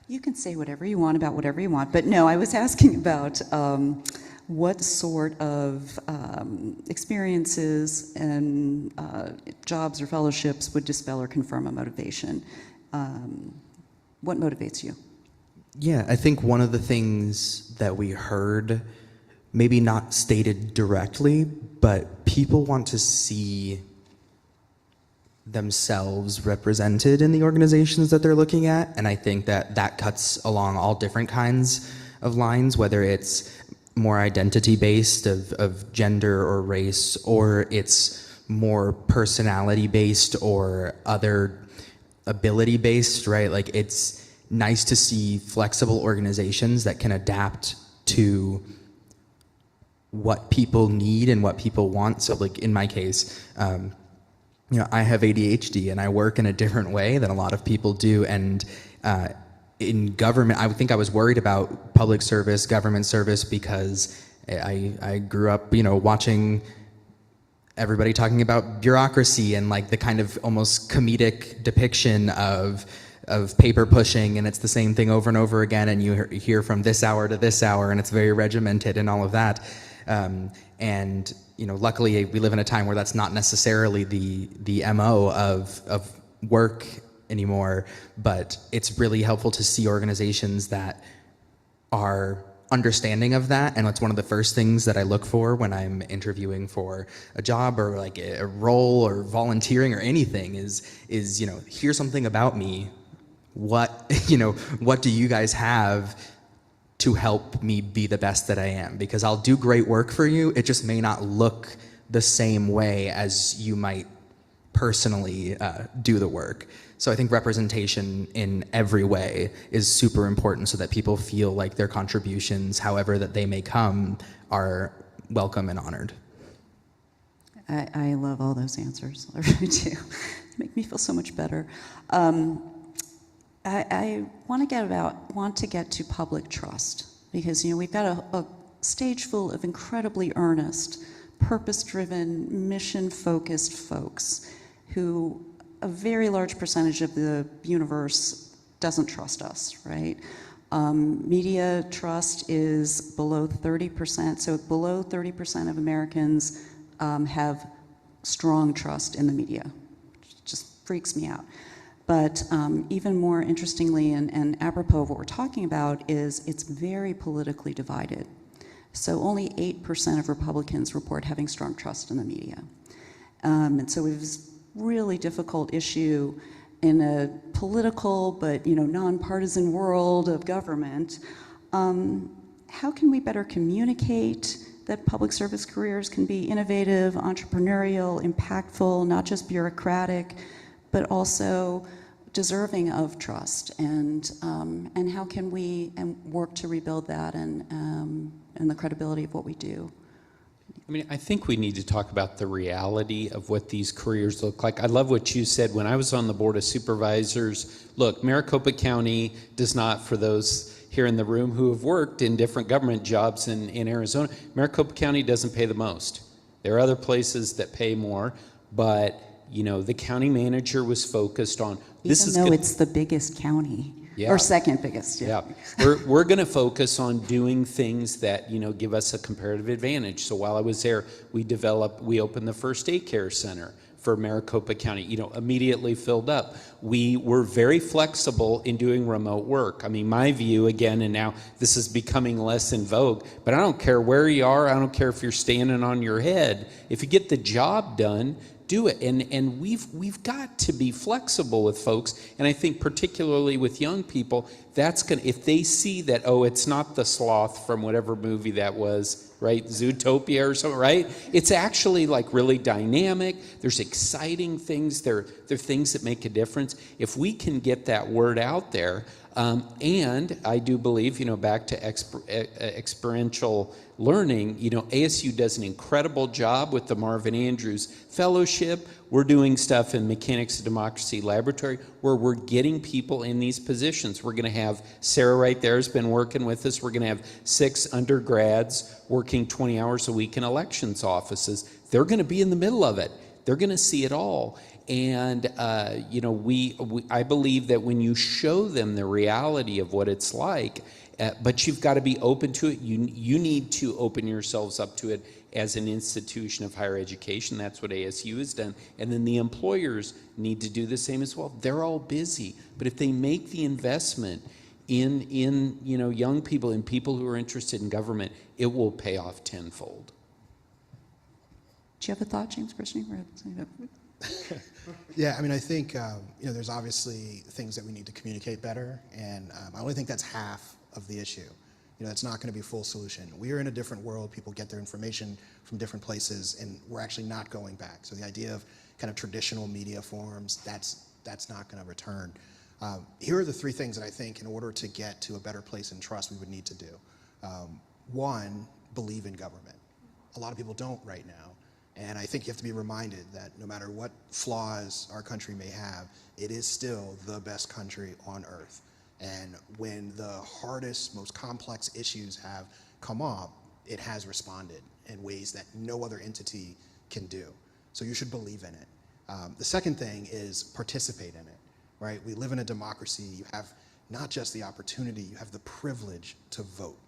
You can say whatever you want about whatever you want, but no, I was asking about what sort of experiences and jobs or fellowships would dispel or confirm a motivation? What motivates you? Yeah, I think one of the things that we heard, maybe not stated directly, but people want to see themselves represented in the organizations that they're looking at. And I think that cuts along all different kinds of lines, whether it's more identity-based of gender or race, or it's more personality-based or other ability-based, right? Like, it's nice to see flexible organizations that can adapt to what people need and what people want. So like in my case, you know, I have ADHD and I work in a different way than a lot of people do. And in government, I think I was worried about public service, government service, because I grew up, you know, watching everybody talking about bureaucracy and like the kind of almost comedic depiction of paper pushing, and it's the same thing over and over again, and you hear from this hour to this hour, and it's very regimented and all of that. And you know, luckily we live in a time where that's not necessarily the MO of work anymore, but it's really helpful to see organizations that are understanding of that. And it's one of the first things that I look for when I'm interviewing for a job or like a role or volunteering or anything is, you know, here's something about me. What, you know, what do you guys have to help me be the best that I am? Because I'll do great work for you. It just may not look the same way as you might personally do the work. So I think representation in every way is super important so that people feel like their contributions, however that they may come, are welcome and honored. I love all those answers. I really do. They make me feel so much better. I want to get to public trust, because, you know, we've got a stage full of incredibly earnest, purpose-driven, mission-focused folks who a very large percentage of the universe doesn't trust us, right? Media trust is below 30%, so below 30% of Americans have strong trust in the media. It just freaks me out. But even more interestingly and apropos of what we're talking about is it's very politically divided. So only 8% of Republicans report having strong trust in the media. And so it was really difficult issue in a political but, you know, nonpartisan world of government. How can we better communicate that public service careers can be innovative, entrepreneurial, impactful, not just bureaucratic, but also deserving of trust? And how can we work to rebuild that and the credibility of what we do? I mean, I think we need to talk about the reality of what these careers look like. I love what you said. When I was on the Board of Supervisors, look, Maricopa County does not, for those here in the room who have worked in different government jobs in Arizona, Maricopa County doesn't pay the most. There are other places that pay more, but, you know, the county manager was focused on this. Even though it's the biggest county. Yeah. Or second biggest. Yeah. We're going to focus on doing things that, you know, give us a comparative advantage. So while I was there, we opened the first daycare center for Maricopa County, you know, immediately filled up. We were very flexible in doing remote work. I mean, my view, again, and now this is becoming less in vogue, but I don't care where you are. I don't care if you're standing on your head. If you get the job done, do it. And we've got to be flexible with folks. And I think particularly with young people, that's going to, if they see that, oh, it's not the sloth from whatever movie that was, right? Zootopia or something, right? It's actually like really dynamic. There's exciting things. There are things that make a difference. If we can get that word out there, and I do believe, you know, back to experiential learning, you know, ASU does an incredible job with the Marvin Andrews Fellowship. We're doing stuff in Mechanics of Democracy Laboratory where we're getting people in these positions. We're going to have, Sarah right there has been working with us. We're going to have 6 undergrads working 20 hours a week in elections offices. They're going to be in the middle of it. They're going to see it all. And, you know, I believe that when you show them the reality of what it's like, but you've got to be open to it. You need to open yourselves up to it as an institution of higher education. That's what ASU has done. And then the employers need to do the same as well. They're all busy. But if they make the investment in you know, young people and people who are interested in government, it will pay off tenfold. Do you have a thought, James Christian? Yeah, I mean, I think, you know, there's obviously things that we need to communicate better, and I only think that's half of the issue. You know, it's not going to be a full solution. We are in a different world. People get their information from different places, and we're actually not going back. So the idea of kind of traditional media forms, that's not going to return. Here are the 3 things that I think in order to get to a better place in trust we would need to do. One, believe in government. A lot of people don't right now. And I think you have to be reminded that no matter what flaws our country may have, it is still the best country on earth. And when the hardest, most complex issues have come up, it has responded in ways that no other entity can do. So you should believe in it. The second thing is participate in it, right? We live in a democracy. You have not just the opportunity, you have the privilege to vote.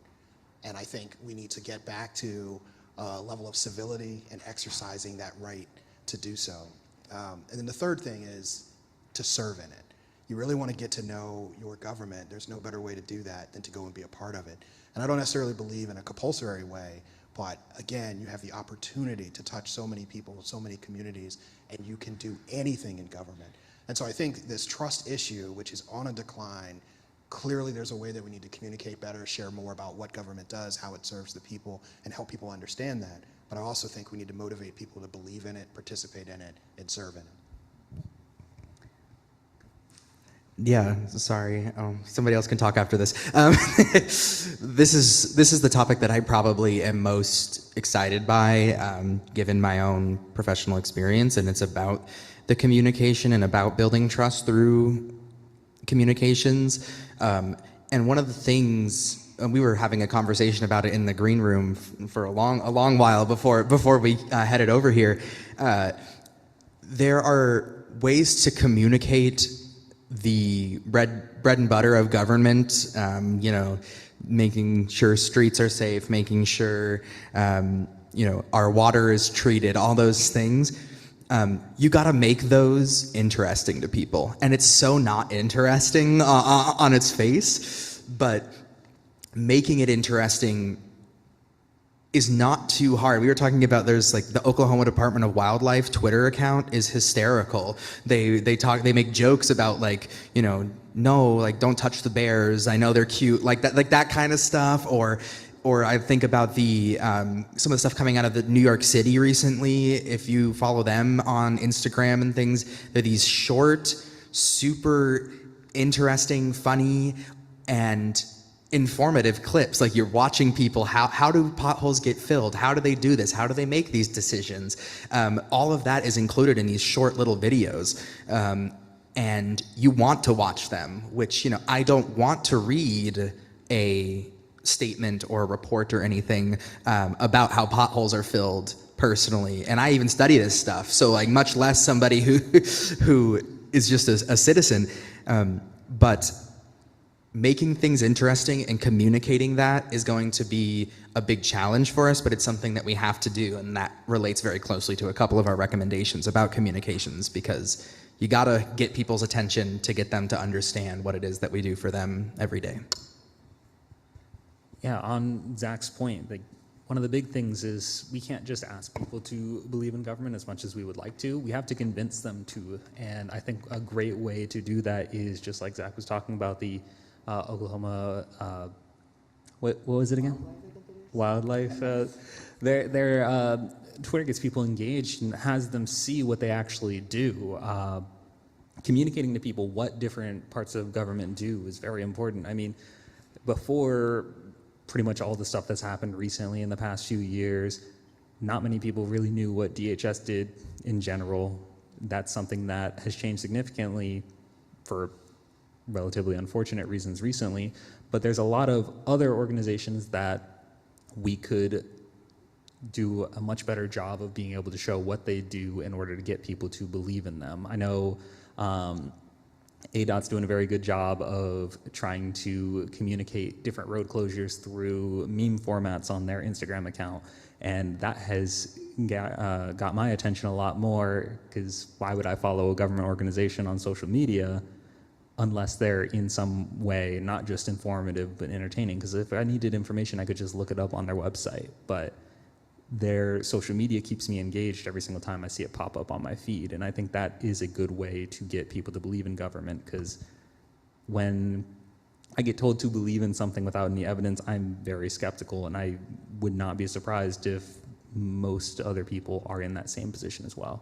And I think we need to get back to a level of civility and exercising that right to do so. And then the third thing is to serve in it. You really want to get to know your government. There's no better way to do that than to go and be a part of it. And I don't necessarily believe in a compulsory way, but again, you have the opportunity to touch so many people, so many communities, and you can do anything in government. And so I think this trust issue, which is on a decline, clearly there's a way that we need to communicate better, share more about what government does, how it serves the people, and help people understand that. But I also think we need to motivate people to believe in it, participate in it, and serve in it. Yeah, sorry. Somebody else can talk after this. This is the topic that I probably am most excited by, given my own professional experience, and it's about the communication and about building trust through communications. And one of the things, we were having a conversation about it in the green room for a long while before we headed over here. There are ways to communicate the bread and butter of government, making sure streets are safe, making sure, our water is treated, all those things. You got to make those interesting to people. And it's so not interesting on its face, but making it interesting is not too hard. We were talking about, there's like the Oklahoma Department of Wildlife Twitter account is hysterical. They make jokes about don't touch the bears. I know they're cute, like that kind of stuff. Or I think about some of the stuff coming out of the New York City recently. If you follow them on Instagram and things, they're these short, super interesting, funny, and informative clips. Like, you're watching people, how do potholes get filled? How do they do this? How do they make these decisions? All of that is included in these short little videos. And you want to watch them, which, I don't want to read a statement or a report or anything about how potholes are filled personally. And I even study this stuff, so much less somebody who is just a citizen. But making things interesting and communicating that is going to be a big challenge for us, but it's something that we have to do, and that relates very closely to a couple of our recommendations about communications, because you gotta get people's attention to get them to understand what it is that we do for them every day. Yeah, on Zach's point, one of the big things is we can't just ask people to believe in government as much as we would like to. We have to convince them to, and I think a great way to do that is just like Zach was talking about, the Oklahoma, what was it again? Wildlife. Their Twitter gets people engaged and has them see what they actually do. Communicating to people what different parts of government do is very important. I mean, before pretty much all the stuff that's happened recently in the past few years, not many people really knew what DHS did in general. That's something that has changed significantly for relatively unfortunate reasons recently, but there's a lot of other organizations that we could do a much better job of being able to show what they do in order to get people to believe in them. I know ADOT's doing a very good job of trying to communicate different road closures through meme formats on their Instagram account, and that has got my attention a lot more, because why would I follow a government organization on social media unless they're in some way not just informative but entertaining? Because if I needed information, I could just look it up on their website, but their social media keeps me engaged every single time I see it pop up on my feed. And I think that is a good way to get people to believe in government, because when I get told to believe in something without any evidence, I'm very skeptical, and I would not be surprised if most other people are in that same position as well.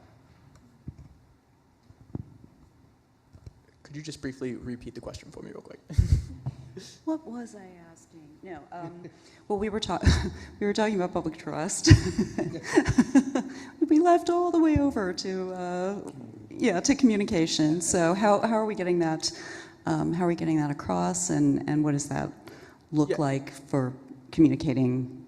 Could you just briefly repeat the question for me real quick? What was I asking? No. Well, we were talking about public trust. we left all the way over to, to communication. So how are we getting that, across, and what does that look like for communicating?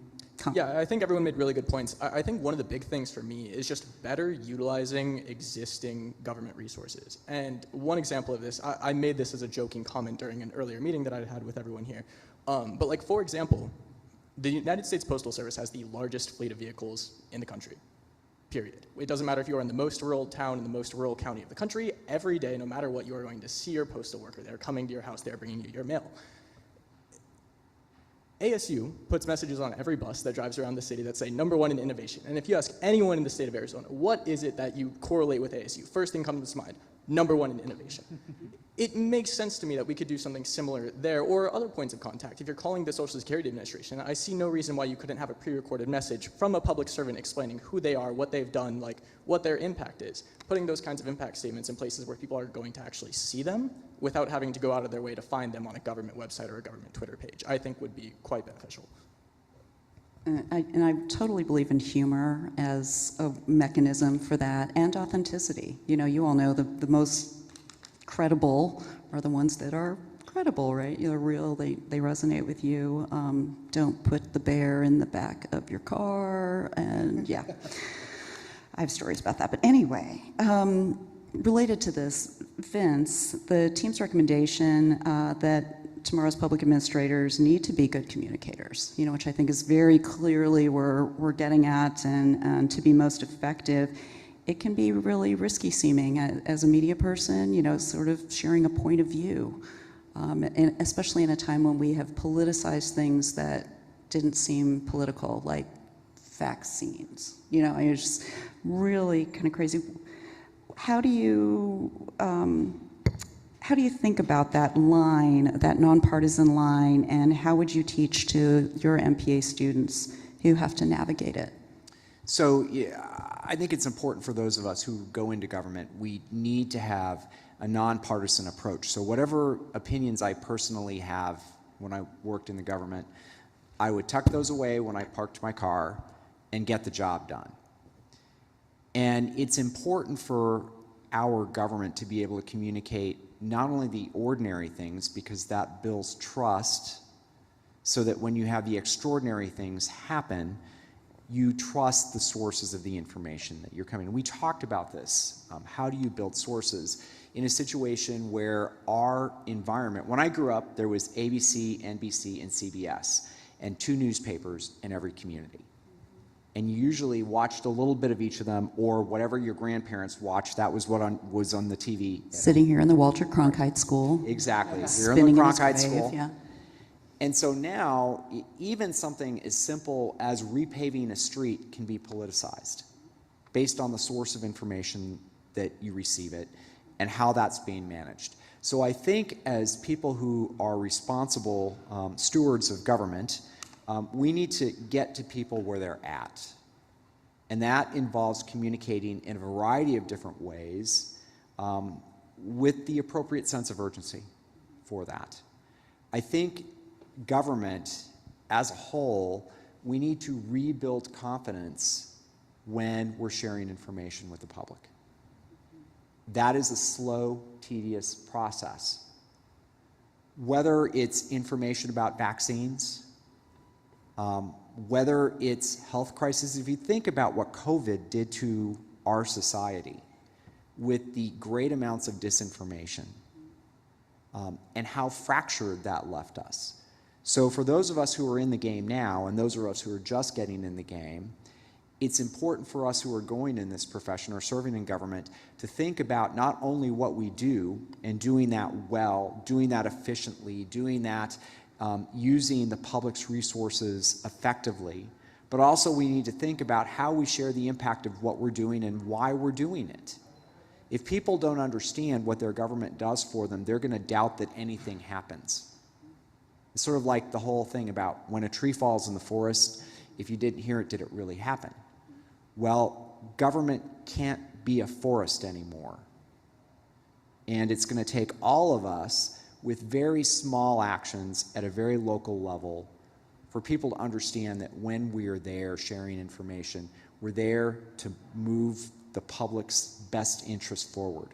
Yeah, I think everyone made really good points. I think one of the big things for me is just better utilizing existing government resources. And one example of this, I made this as a joking comment during an earlier meeting that I had with everyone here. But like, for example, the United States Postal Service has the largest fleet of vehicles in the country, period. It doesn't matter if you are in the most rural town in the most rural county of the country. Every day, no matter what, you are going to see your postal worker. They're coming to your house. They're bringing you your mail. ASU puts messages on every bus that drives around the city that say #1 in innovation. And if you ask anyone in the state of Arizona, what is it that you correlate with ASU? First thing comes to mind, #1 in innovation. It makes sense to me that we could do something similar there or other points of contact. If you're calling the Social Security Administration, I see no reason why you couldn't have a pre-recorded message from a public servant explaining who they are, what they've done, like what their impact is. Putting those kinds of impact statements in places where people are going to actually see them without having to go out of their way to find them on a government website or a government Twitter page, I think would be quite beneficial. And I totally believe in humor as a mechanism for that, and authenticity. You all know the most credible are the ones that are credible, right? They're real, they resonate with you. Don't put the bear in the back of your car, and yeah. I have stories about that. But anyway, related to this, Vince, the team's recommendation that tomorrow's public administrators need to be good communicators, which I think is very clearly we're getting at, and to be most effective, it can be really risky seeming as a media person, sort of sharing a point of view, and especially in a time when we have politicized things that didn't seem political, like vaccines. It's just really kind of crazy. How do you think about that line, that nonpartisan line, and how would you teach to your MPA students who have to navigate it? So I think it's important for those of us who go into government, we need to have a nonpartisan approach. So whatever opinions I personally have when I worked in the government, I would tuck those away when I parked my car and get the job done. And it's important for our government to be able to communicate not only the ordinary things, because that builds trust, so that when you have the extraordinary things happen, you trust the sources of the information that you're coming. And we talked about this. How do you build sources in a situation where our environment, when I grew up, there was ABC, NBC, and CBS, and 2 newspapers in every community. And you usually watched a little bit of each of them, or whatever your grandparents watched, that was what was on the TV. Sitting here in the Walter Cronkite School. Exactly. You're Spinning in the in his Cronkite grave, School. yeah. And so now, even something as simple as repaving a street can be politicized based on the source of information that you receive it and how that's being managed. So I think as people who are responsible stewards of government, we need to get to people where they're at. And that involves communicating in a variety of different ways with the appropriate sense of urgency for that. I think government as a whole, we need to rebuild confidence when we're sharing information with the public. That is a slow, tedious process. Whether it's information about vaccines, whether it's health crisis, if you think about what COVID did to our society with the great amounts of disinformation and how fractured that left us. So for those of us who are in the game now and those of us who are just getting in the game, it's important for us who are going in this profession or serving in government to think about not only what we do and doing that well, doing that efficiently, doing that using the public's resources effectively, but also we need to think about how we share the impact of what we're doing and why we're doing it. If people don't understand what their government does for them, they're going to doubt that anything happens. It's sort of like the whole thing about when a tree falls in the forest, if you didn't hear it, did it really happen? Well, government can't be a forest anymore. And it's going to take all of us with very small actions at a very local level for people to understand that when we are there sharing information, We're there to move the public's best interest forward.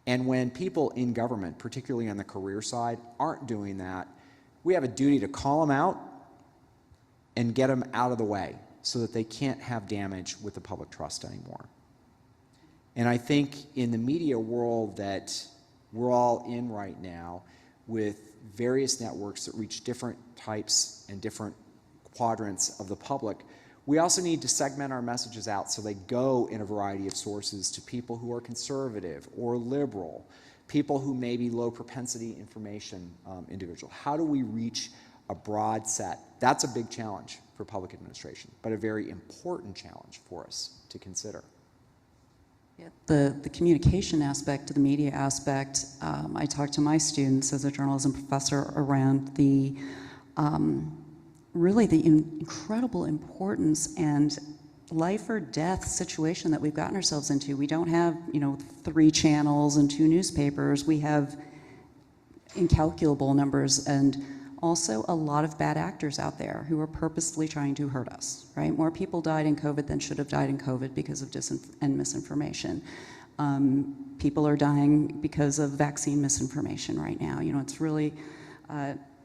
And when people in government, particularly on the career side, aren't doing that, we have a duty to call them out and get them out of the way so that they can't have damage with the public trust anymore. And I think in the media world that we're all in right now, with various networks that reach different types and different quadrants of the public, we also need to segment our messages out so they go in a variety of sources to people who are conservative or liberal, people who may be low propensity information individual. How do we reach a broad set? That's a big challenge for public administration, but a very important challenge for us to consider. The communication aspect, the media aspect, I talk to my students as a journalism professor around the really the incredible importance and life or death situation that we've gotten ourselves into. We don't have, 3 channels and 2 newspapers. We have incalculable numbers and also a lot of bad actors out there who are purposefully trying to hurt us, right? More people died in COVID than should have died in COVID because of and misinformation. People are dying because of vaccine misinformation right now. It's really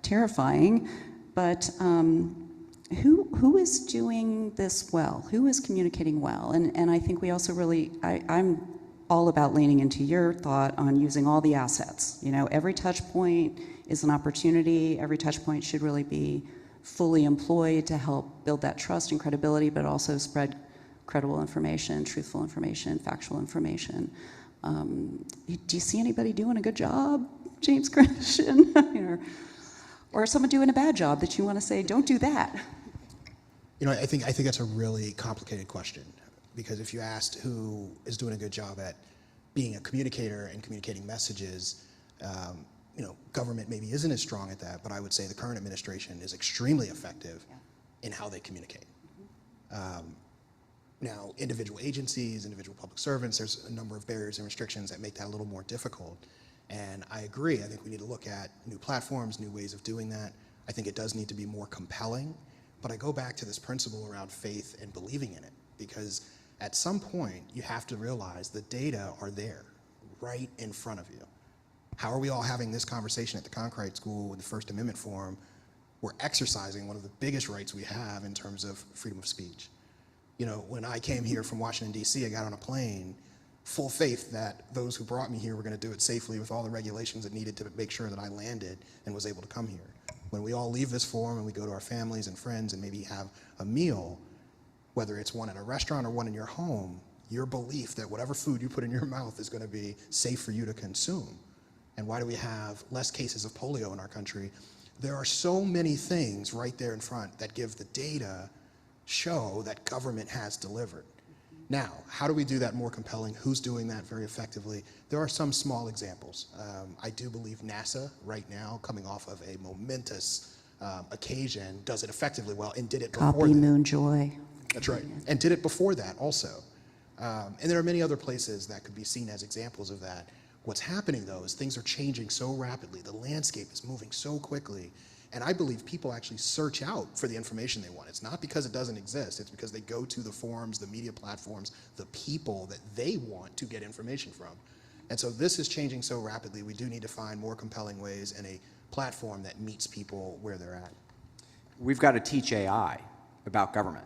terrifying. But who is doing this well? Who is communicating well? And I think we also really, I'm all about leaning into your thought on using all the assets. Every touch point is an opportunity. Every touch point should really be fully employed to help build that trust and credibility, but also spread credible information, truthful information, factual information. Do you see anybody doing a good job, James Christian? Or someone doing a bad job that you want to say, don't do that? I think that's a really complicated question, because if you asked who is doing a good job at being a communicator and communicating messages, government maybe isn't as strong at that, but I would say the current administration is extremely effective in how they communicate. Now, individual agencies, individual public servants, there's a number of barriers and restrictions that make that a little more difficult. And I agree. I think we need to look at new platforms, new ways of doing that. I think it does need to be more compelling. But I go back to this principle around faith and believing in it, because at some point you have to realize the data are there, right in front of you. How are we all having this conversation at the Concrete School with the First Amendment Forum? We're exercising one of the biggest rights we have in terms of freedom of speech. When I came here from Washington, D.C., I got on a plane, full faith that those who brought me here were going to do it safely with all the regulations that needed to make sure that I landed and was able to come here. When we all leave this forum and we go to our families and friends and maybe have a meal, whether it's one at a restaurant or one in your home, your belief that whatever food you put in your mouth is going to be safe for you to consume. And why do we have less cases of polio in our country? There are so many things right there in front that give the data show that government has delivered. Now, how do we do that more compelling? Who's doing that very effectively? There are some small examples. I do believe NASA right now, coming off of a momentous occasion, does it effectively well and did it before Copy that. Moonjoy. That's right. And did it before that also. And there are many other places that could be seen as examples of that. What's happening, though, is things are changing so rapidly. The landscape is moving so quickly. And I believe people actually search out for the information they want. It's not because it doesn't exist. It's because they go to the forums, the media platforms, the people that they want to get information from. And so this is changing so rapidly. We do need to find more compelling ways and a platform that meets people where they're at. We've got to teach AI about government,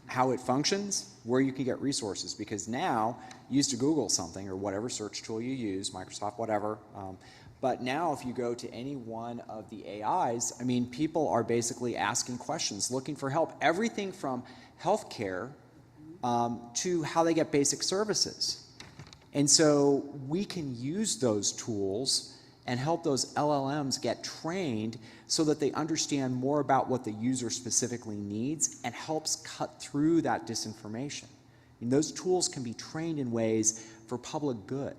how it functions, where you can get resources, because now you used to Google something or whatever search tool you use, Microsoft, whatever, but now if you go to any one of the AIs, people are basically asking questions, looking for help, everything from healthcare to how they get basic services. And so we can use those tools and help those LLMs get trained so that they understand more about what the user specifically needs and helps cut through that disinformation. Those tools can be trained in ways for public good.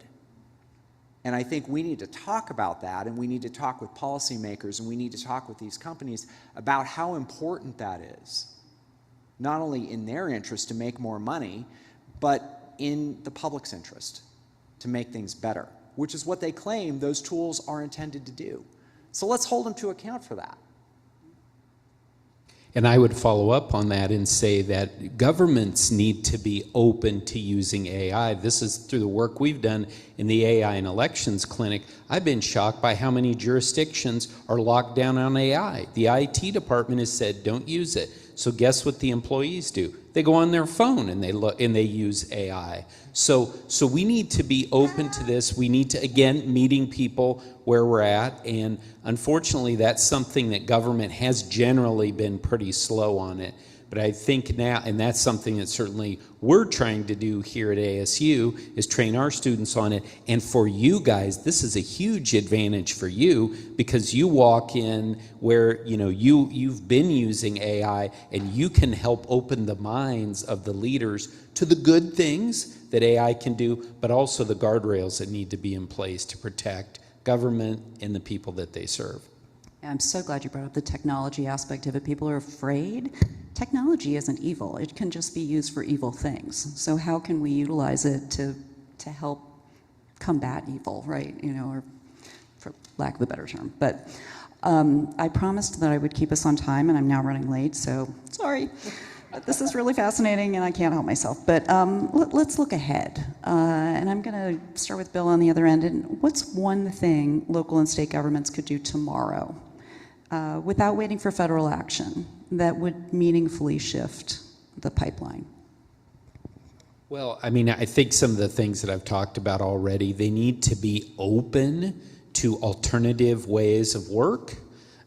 And I think we need to talk about that, and we need to talk with policymakers, and we need to talk with these companies about how important that is, not only in their interest to make more money, but in the public's interest to make things better, which is what they claim those tools are intended to do. So let's hold them to account for that. And I would follow up on that and say that governments need to be open to using AI. This is through the work we've done in the AI and elections clinic. I've been shocked by how many jurisdictions are locked down on AI. The IT department has said, don't use it. So guess what the employees do? They go on their phone and they look and they use AI. So we need to be open to this. We need to, again, meeting people where we're at. And unfortunately, that's something that government has generally been pretty slow on it. But I think now, and that's something that certainly we're trying to do here at ASU, is train our students on it. And for you guys, this is a huge advantage for you, because you walk in where you've been using AI, and you can help open the minds of the leaders to the good things that AI can do, but also the guardrails that need to be in place to protect government and the people that they serve. I'm so glad you brought up the technology aspect of it. People are afraid. Technology isn't evil. It can just be used for evil things. So how can we utilize it to help combat evil, right? Or for lack of a better term. But I promised that I would keep us on time, and I'm now running late, so sorry. But this is really fascinating, and I can't help myself. But let's look ahead. And I'm going to start with Bill on the other end. And what's one thing local and state governments could do tomorrow without waiting for federal action that would meaningfully shift the pipeline? Well, I mean, I think some of the things that I've talked about already, they need to be open to alternative ways of work.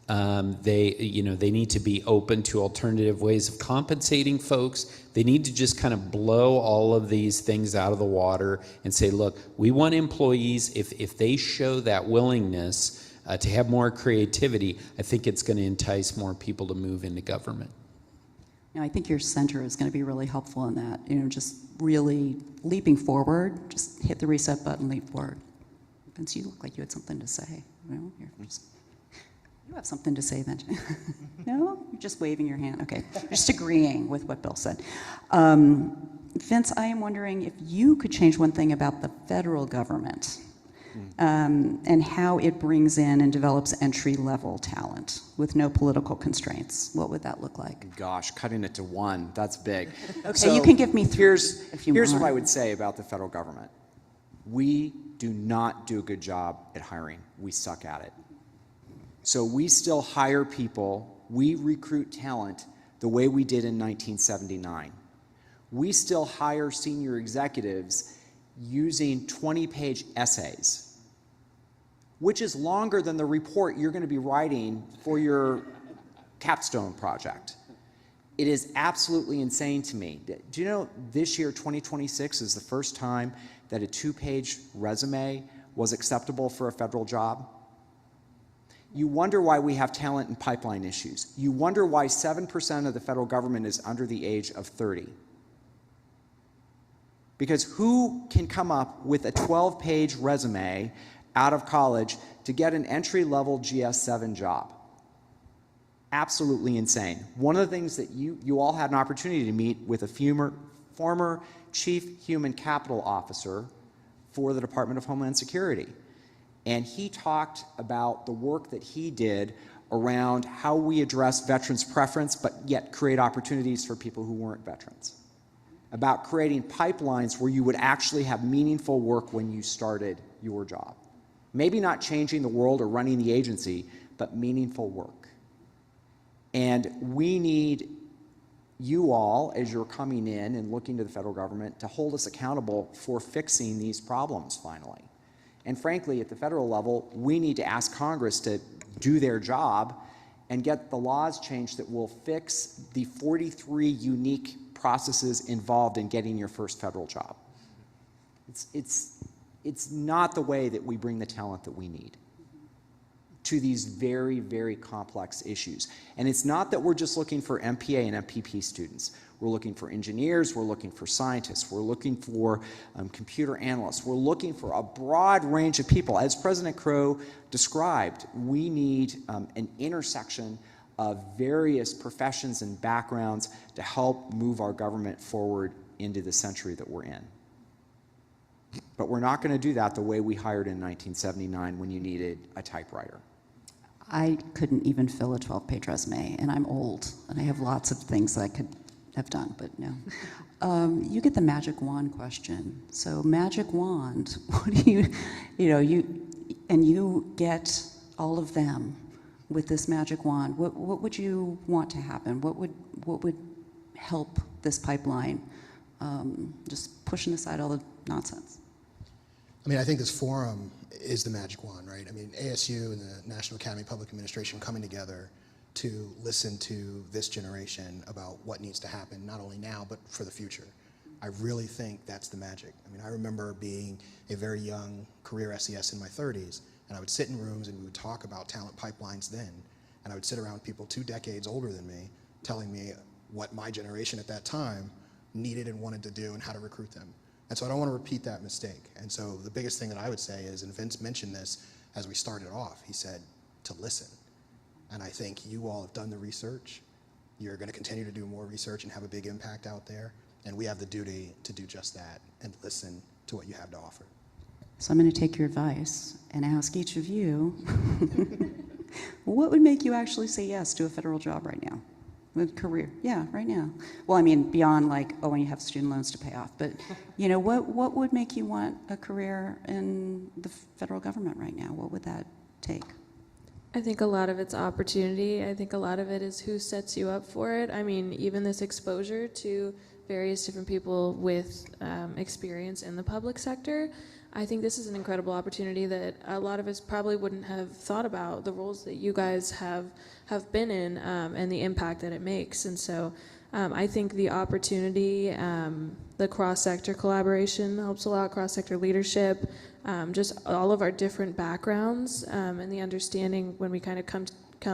They need to be open to alternative ways of compensating folks. They need to just kind of blow all of these things out of the water and say, look, we want employees, if they show that willingness to have more creativity, I think it's going to entice more people to move into government. Now, I think your center is going to be really helpful in that, just really leaping forward, just hit the reset button, leap forward. Vince, you look like you had something to say. You have something to say then. No? You're just waving your hand. Okay. Just agreeing with what Bill said. Vince, I am wondering if you could change one thing about the federal government and how it brings in and develops entry-level talent with no political constraints. What would that look like? Gosh, cutting it to one, that's big. Okay, So you can give me three if you Here's want. what I would say about the federal government. We do not do a good job at hiring. We suck at it. So we still hire people, we recruit talent the way we did in 1979. We still hire senior executives using 20-page essays, which is longer than the report you're going to be writing for your capstone project. It is absolutely insane to me. Do you know this year, 2026, is the first time that a 2-page resume was acceptable for a federal job? You wonder why we have talent and pipeline issues. You wonder why 7% of the federal government is under the age of 30. Because who can come up with a 12-page resume out of college to get an entry-level GS7 job? Absolutely insane. One of the things that you all had an opportunity to meet with a former Chief Human Capital Officer for the Department of Homeland Security. And he talked about the work that he did around how we address veterans' preference, but yet create opportunities for people who weren't veterans. About creating pipelines where you would actually have meaningful work when you started your job. Maybe not changing the world or running the agency, but meaningful work. And we need you all, as you're coming in and looking to the federal government, to hold us accountable for fixing these problems finally. And frankly, at the federal level, we need to ask Congress to do their job and get the laws changed that will fix the 43 unique processes involved in getting your first federal job. It's not the way that we bring the talent that we need to these very, very complex issues. And it's not that we're just looking for MPA and MPP students. We're looking for engineers, we're looking for scientists, we're looking for computer analysts, we're looking for a broad range of people. As President Crow described, we need an intersection of various professions and backgrounds to help move our government forward into the century that we're in. But we're not going to do that the way we hired in 1979 when you needed a typewriter. I couldn't even fill a 12-page resume, and I'm old, and I have lots of things that I could have done, but no. You get the magic wand question. So magic wand, what do you get all of them with this magic wand. What would you want to happen? What would help this pipeline? Just pushing aside all the nonsense. I mean, I think this forum is the magic wand, right? I mean, ASU and the National Academy of Public Administration coming together to listen to this generation about what needs to happen, not only now, but for the future. I really think that's the magic. I mean, I remember being a very young career SES in my 30s, and I would sit in rooms and we would talk about talent pipelines then, and I would sit around people 2 decades older than me telling me what my generation at that time needed and wanted to do and how to recruit them. And so I don't want to repeat that mistake. And so the biggest thing that I would say is, and Vince mentioned this as we started off, he said to listen. And I think you all have done the research. You're going to continue to do more research and have a big impact out there. And we have the duty to do just that and listen to what you have to offer. So I'm going to take your advice and ask each of you, what would make you actually say yes to a federal job right now? With career, yeah, right now. Well, I mean, beyond like, oh, and you have student loans to pay off, but you know, what would make you want a career in the federal government right now? What would that take? I think a lot of it's opportunity. I think a lot of it is who sets you up for it. I mean, even this exposure to various different people with experience in the public sector, I think this is an incredible opportunity that a lot of us probably wouldn't have thought about, the roles that you guys have been in and the impact that it makes. And so I think the opportunity, the cross-sector collaboration helps a lot, cross-sector leadership, just all of our different backgrounds and the understanding when we kind of come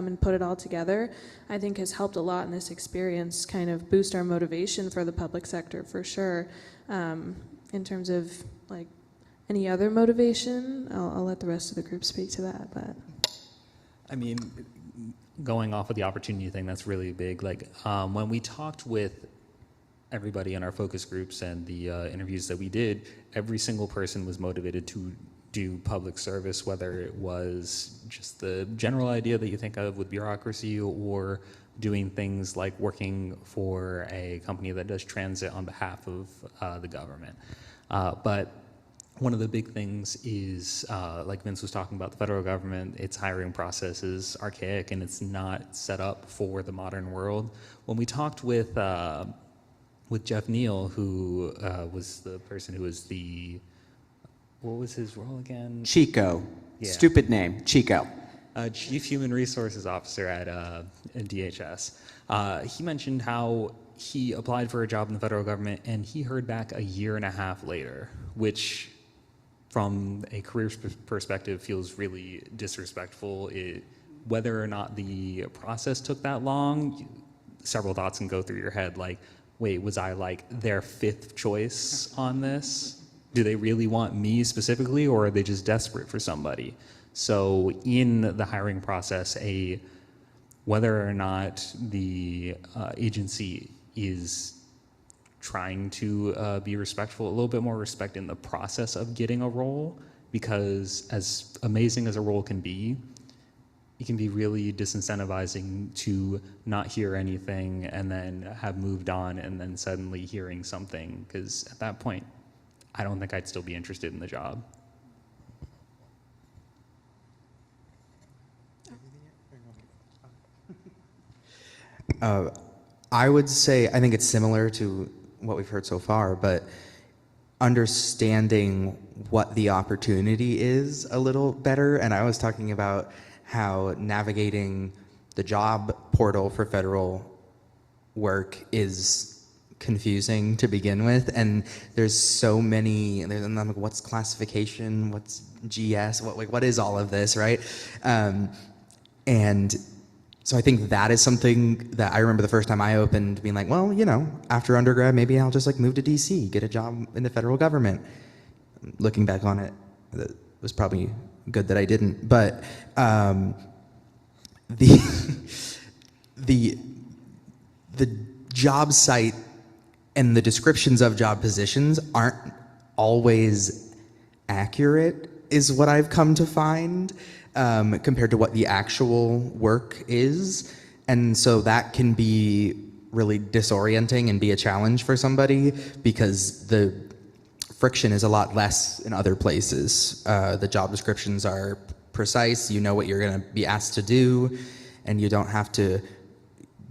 and put it all together, I think has helped a lot in this experience, kind of boost our motivation for the public sector for sure. In terms of like any other motivation, I'll let the rest of the group speak to that. But I mean, going off of the opportunity thing, that's really big. Like when we talked with everybody in our focus groups and the interviews that we did, every single person was motivated to do public service, whether it was just the general idea that you think of with bureaucracy or doing things like working for a company that does transit on behalf of the government. But one of the big things is, like Vince was talking about, the federal government, its hiring process is archaic and it's not set up for the modern world. When we talked with Jeff Neal, who was the person who was what was his role again? Chico. Yeah. Stupid name, Chico. Chief Human Resources Officer at DHS. He mentioned how he applied for a job in the federal government and he heard back a year and a half later, which from a career perspective feels really disrespectful. Whether or not the process took that long, several thoughts can go through your head like, wait, was I like their 5th choice on this? Do they really want me specifically, or are they just desperate for somebody? So in the hiring process, whether or not the agency is trying to be respectful, a little bit more respect in the process of getting a role, because as amazing as a role can be, it can be really disincentivizing to not hear anything and then have moved on and then suddenly hearing something, because at that point, I don't think I'd still be interested in the job. I would say, I think it's similar to what we've heard so far, but understanding what the opportunity is a little better. And I was talking about how navigating the job portal for federal work is confusing to begin with, and there's so many. And I'm like, what's classification? What's GS? What is all of this, right? And so I think that is something that I remember the first time I opened, being like, well, you know, after undergrad, maybe I'll just like move to DC, get a job in the federal government. Looking back on it, it was probably good that I didn't. But the job site and the descriptions of job positions aren't always accurate, is what I've come to find. compared to what the actual work is. And so that can be really disorienting and be a challenge for somebody because the friction is a lot less in other places. The job descriptions are precise, you know what you're going to be asked to do, and you don't have to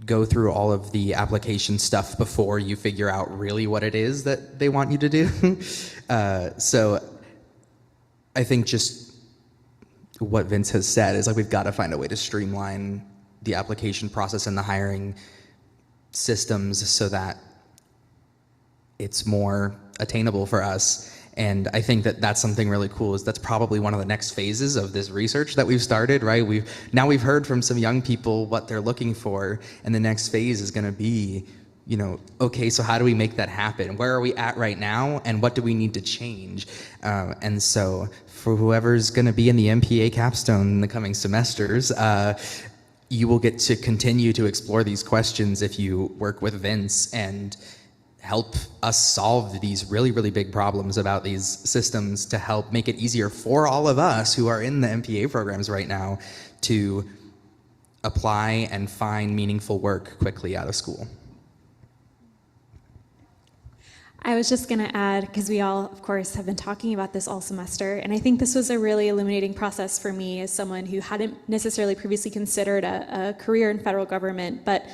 go through all of the application stuff before you figure out really what it is that they want you to do. So I think just what Vince has said is like we've got to find a way to streamline the application process and the hiring systems so that it's more attainable for us. And I think that that's something really cool, is that's probably one of the next phases of this research that we've started, right? We've heard from some young people what they're looking for, and the next phase is going to be, you know, okay, so how do we make that happen? Where are we at right now, and what do we need to change? And so for whoever's going to be in the MPA capstone in the coming semesters, you will get to continue to explore these questions if you work with Vince and help us solve these really, really big problems about these systems to help make it easier for all of us who are in the MPA programs right now to apply and find meaningful work quickly out of school. I was just going to add, because we all, of course, have been talking about this all semester, and I think this was a really illuminating process for me as someone who hadn't necessarily previously considered a career in federal government, but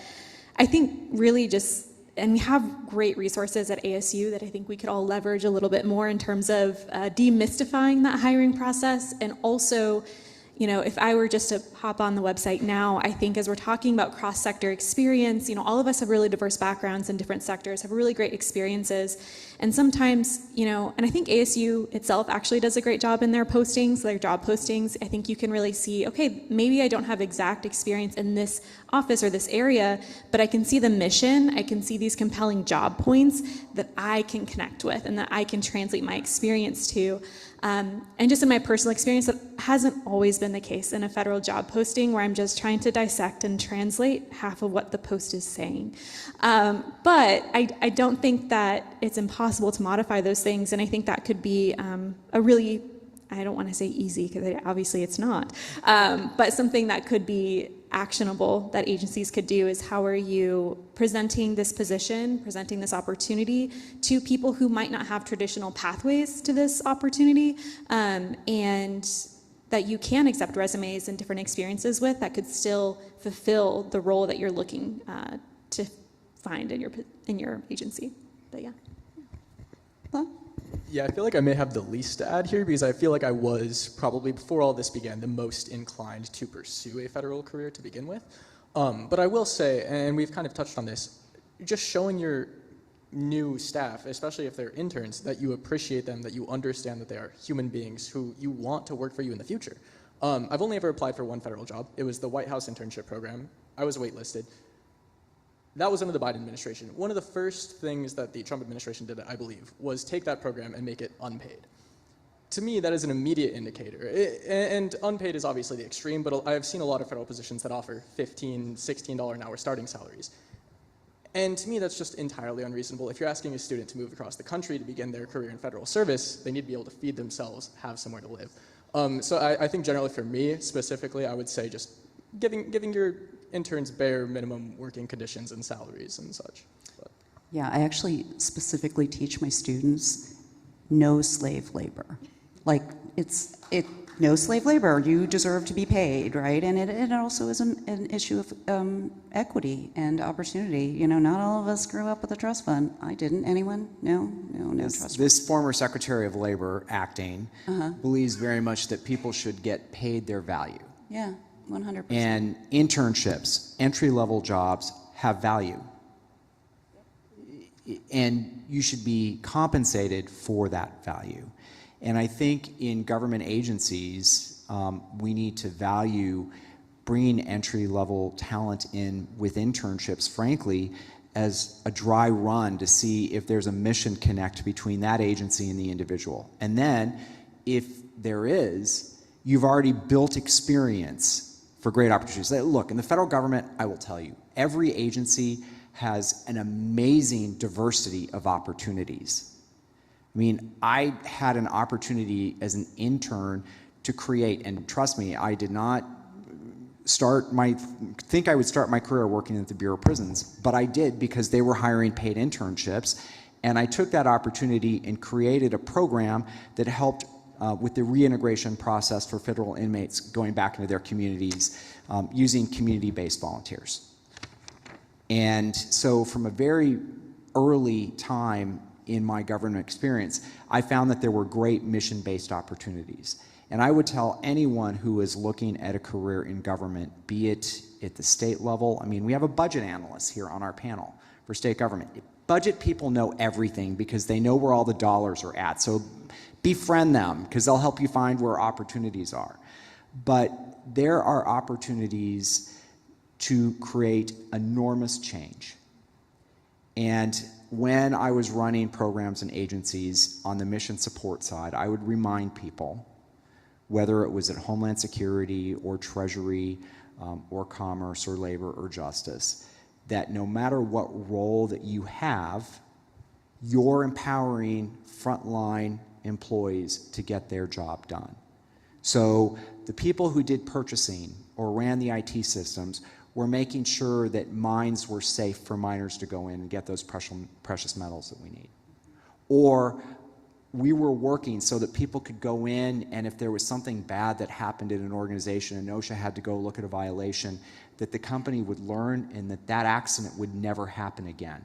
I think really just, and we have great resources at ASU that I think we could all leverage a little bit more in terms of demystifying that hiring process. And also, you know, if I were just to hop on the website now, I think as we're talking about cross-sector experience, you know, all of us have really diverse backgrounds in different sectors, have really great experiences. And sometimes, you know, and I think ASU itself actually does a great job in their postings, their job postings. I think you can really see, okay, maybe I don't have exact experience in this office or this area, but I can see the mission, I can see these compelling job points that I can connect with and that I can translate my experience to. And just in my personal experience, that hasn't always been the case in a federal job posting where I'm just trying to dissect and translate half of what the post is saying. But I don't think that it's impossible to modify those things, and I think that could be a really, I don't want to say easy, because obviously it's not, but something that could be actionable that agencies could do is how are you presenting this position, presenting this opportunity to people who might not have traditional pathways to this opportunity, and that you can accept resumes and different experiences with that could still fulfill the role that you're looking to find in your agency. But yeah. Well, Yeah, I feel like I may have the least to add here because I feel like I was probably, before all this began, the most inclined to pursue a federal career to begin with. But I will say, and we've kind of touched on this, just showing your new staff, especially if they're interns, that you appreciate them, that you understand that they are human beings who you want to work for you in the future. I've only ever applied for one federal job. It was the White House internship program. I was waitlisted. That was under the Biden administration. One of the first things that the Trump administration did, I believe, was take that program and make it unpaid. To me, that is an immediate indicator. And unpaid is obviously the extreme, but I have seen a lot of federal positions that offer $15, $16 an hour starting salaries. And to me, that's just entirely unreasonable. If you're asking a student to move across the country to begin their career in federal service, they need to be able to feed themselves, have somewhere to live. So I think generally for me, specifically, I would say just giving your interns bare minimum working conditions and salaries and such. But. Yeah, I actually specifically teach my students no slave labor. Like, no slave labor, you deserve to be paid, right? And it also is an issue of equity and opportunity. You know, not all of us grew up with a trust fund. I didn't. Anyone? No trust fund. This former Secretary of Labor acting believes very much that people should get paid their value. Yeah, 100%. And internships, entry-level jobs have value. And you should be compensated for that value. And I think in government agencies, we need to value bringing entry-level talent in with internships, frankly, as a dry run to see if there's a mission connect between that agency and the individual. And then, if there is, you've already built experience for great opportunities. Look, in the federal government, I will tell you, every agency has an amazing diversity of opportunities. I mean, I had an opportunity as an intern to create, and trust me, I did not think I would start my career working at the Bureau of Prisons, but I did because they were hiring paid internships, and I took that opportunity and created a program that helped with the reintegration process for federal inmates going back into their communities using community-based volunteers. And so from a very early time in my government experience, I found that there were great mission-based opportunities. And I would tell anyone who is looking at a career in government, be it at the state level, I mean, we have a budget analyst here on our panel for state government. Budget people know everything because they know where all the dollars are at. So befriend them because they'll help you find where opportunities are. But there are opportunities to create enormous change. And when I was running programs and agencies on the mission support side, I would remind people, whether it was at Homeland Security or Treasury or Commerce or Labor or Justice, that no matter what role that you have, you're empowering frontline employees to get their job done. So the people who did purchasing or ran the IT systems were making sure that mines were safe for miners to go in and get those precious metals that we need. Or we were working so that people could go in, and if there was something bad that happened in an organization and OSHA had to go look at a violation, that the company would learn and that accident would never happen again.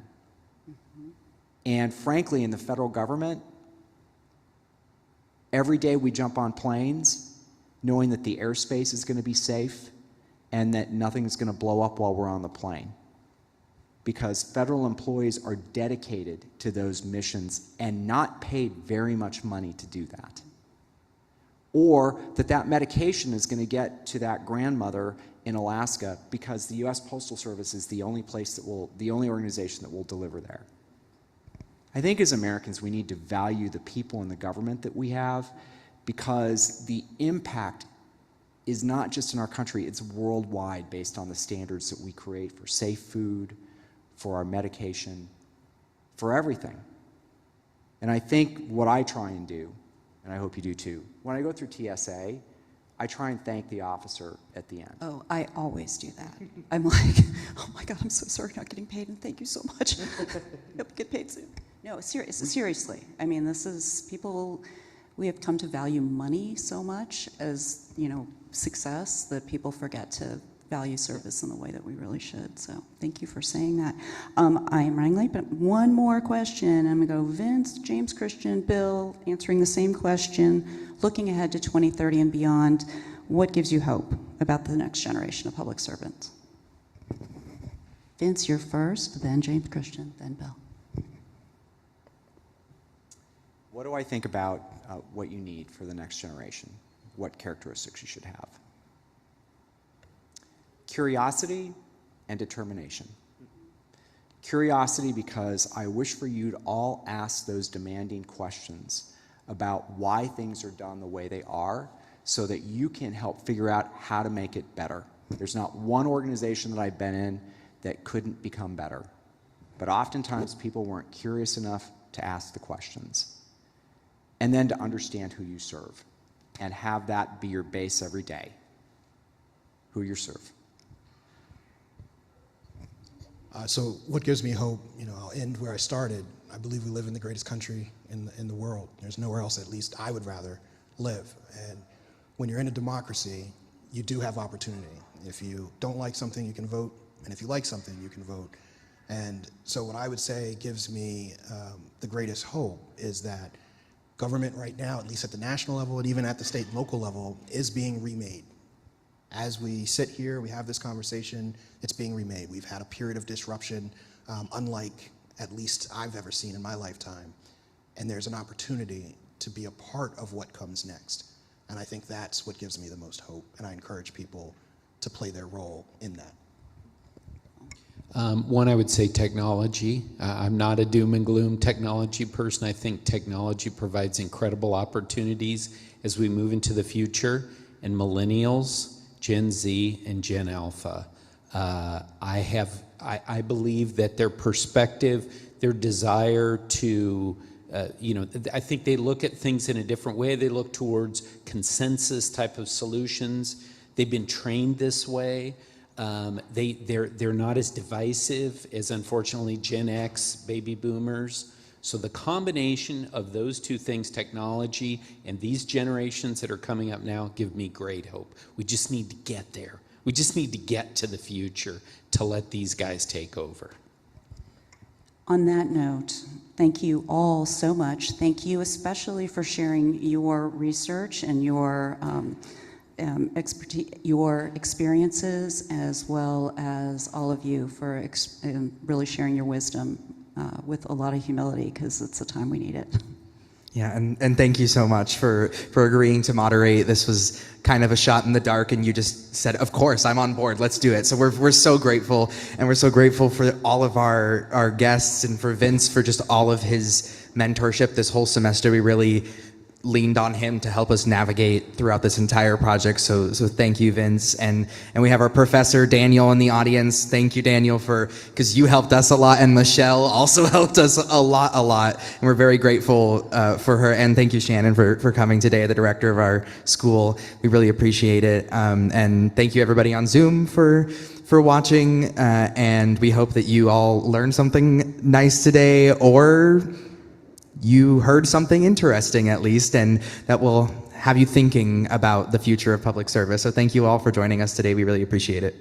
And frankly, in the federal government, every day we jump on planes knowing that the airspace is going to be safe and that nothing's going to blow up while we're on the plane. Because federal employees are dedicated to those missions and not paid very much money to do that. Or that medication is going to get to that grandmother in Alaska because the U.S. Postal Service is the only organization that will deliver there. I think as Americans we need to value the people in the government that we have, because the impact is not just in our country, it's worldwide based on the standards that we create for safe food, for our medication, for everything. And I think what I try and do, and I hope you do too, when I go through TSA, I try and thank the officer at the end. Oh, I always do that. I'm like, oh my God, I'm so sorry not getting paid, and thank you so much. Hope you get paid soon. No, seriously. I mean, this is people, we have come to value money so much as, success that people forget to value service in the way that we really should. So thank you for saying that. I am running late, but one more question. I'm going to go Vince, James Christian, Bill, answering the same question. Looking ahead to 2030 and beyond, what gives you hope about the next generation of public servants? Vince, you're first, then James Christian, then Bill. What do I think about what you need for the next generation? What characteristics you should have? Curiosity and determination. Curiosity because I wish for you to all ask those demanding questions about why things are done the way they are so that you can help figure out how to make it better. There's not one organization that I've been in that couldn't become better. But oftentimes people weren't curious enough to ask the questions. And then to understand who you serve and have that be your base every day, who you serve. So what gives me hope, I'll end where I started. I believe we live in the greatest country in the world. There's nowhere else, at least I would rather live. And when you're in a democracy, you do have opportunity. If you don't like something, you can vote. And if you like something, you can vote. And so what I would say gives me the greatest hope is that government right now, at least at the national level and even at the state and local level, is being remade. As we sit here, we have this conversation, it's being remade. We've had a period of disruption unlike at least I've ever seen in my lifetime. And there's an opportunity to be a part of what comes next. And I think that's what gives me the most hope. And I encourage people to play their role in that. One, I would say technology. I'm not a doom and gloom technology person. I think technology provides incredible opportunities as we move into the future. And millennials, Gen Z, and Gen Alpha, I believe that their perspective, their desire to I think they look at things in a different way. They look towards consensus type of solutions. They've been trained this way. They're not as divisive as, unfortunately, Gen X baby boomers. So the combination of those two things, technology and these generations that are coming up now, give me great hope. We just need to get there. We just need to get to the future to let these guys take over. On that note, thank you all so much. Thank you especially for sharing your research and your expertise, your experiences, as well as all of you for really sharing your wisdom with a lot of humility, because it's the time we need it. Yeah, and thank you so much for agreeing to moderate. This was kind of a shot in the dark, and you just said, of course, I'm on board, let's do it. So we're so grateful, and we're so grateful for all of our guests and for Vince for just all of his mentorship this whole semester. We really leaned on him to help us navigate throughout this entire project. So thank you, Vince. And we have our professor, Daniel, in the audience. Thank you, Daniel, because you helped us a lot, and Michelle also helped us a lot. And we're very grateful for her. And thank you, Shannon, for coming today, the director of our school. We really appreciate it. And thank you, everybody on Zoom, for watching. And we hope that you all learned something nice today, or you heard something interesting at least, and that will have you thinking about the future of public service. So thank you all for joining us today. We really appreciate it.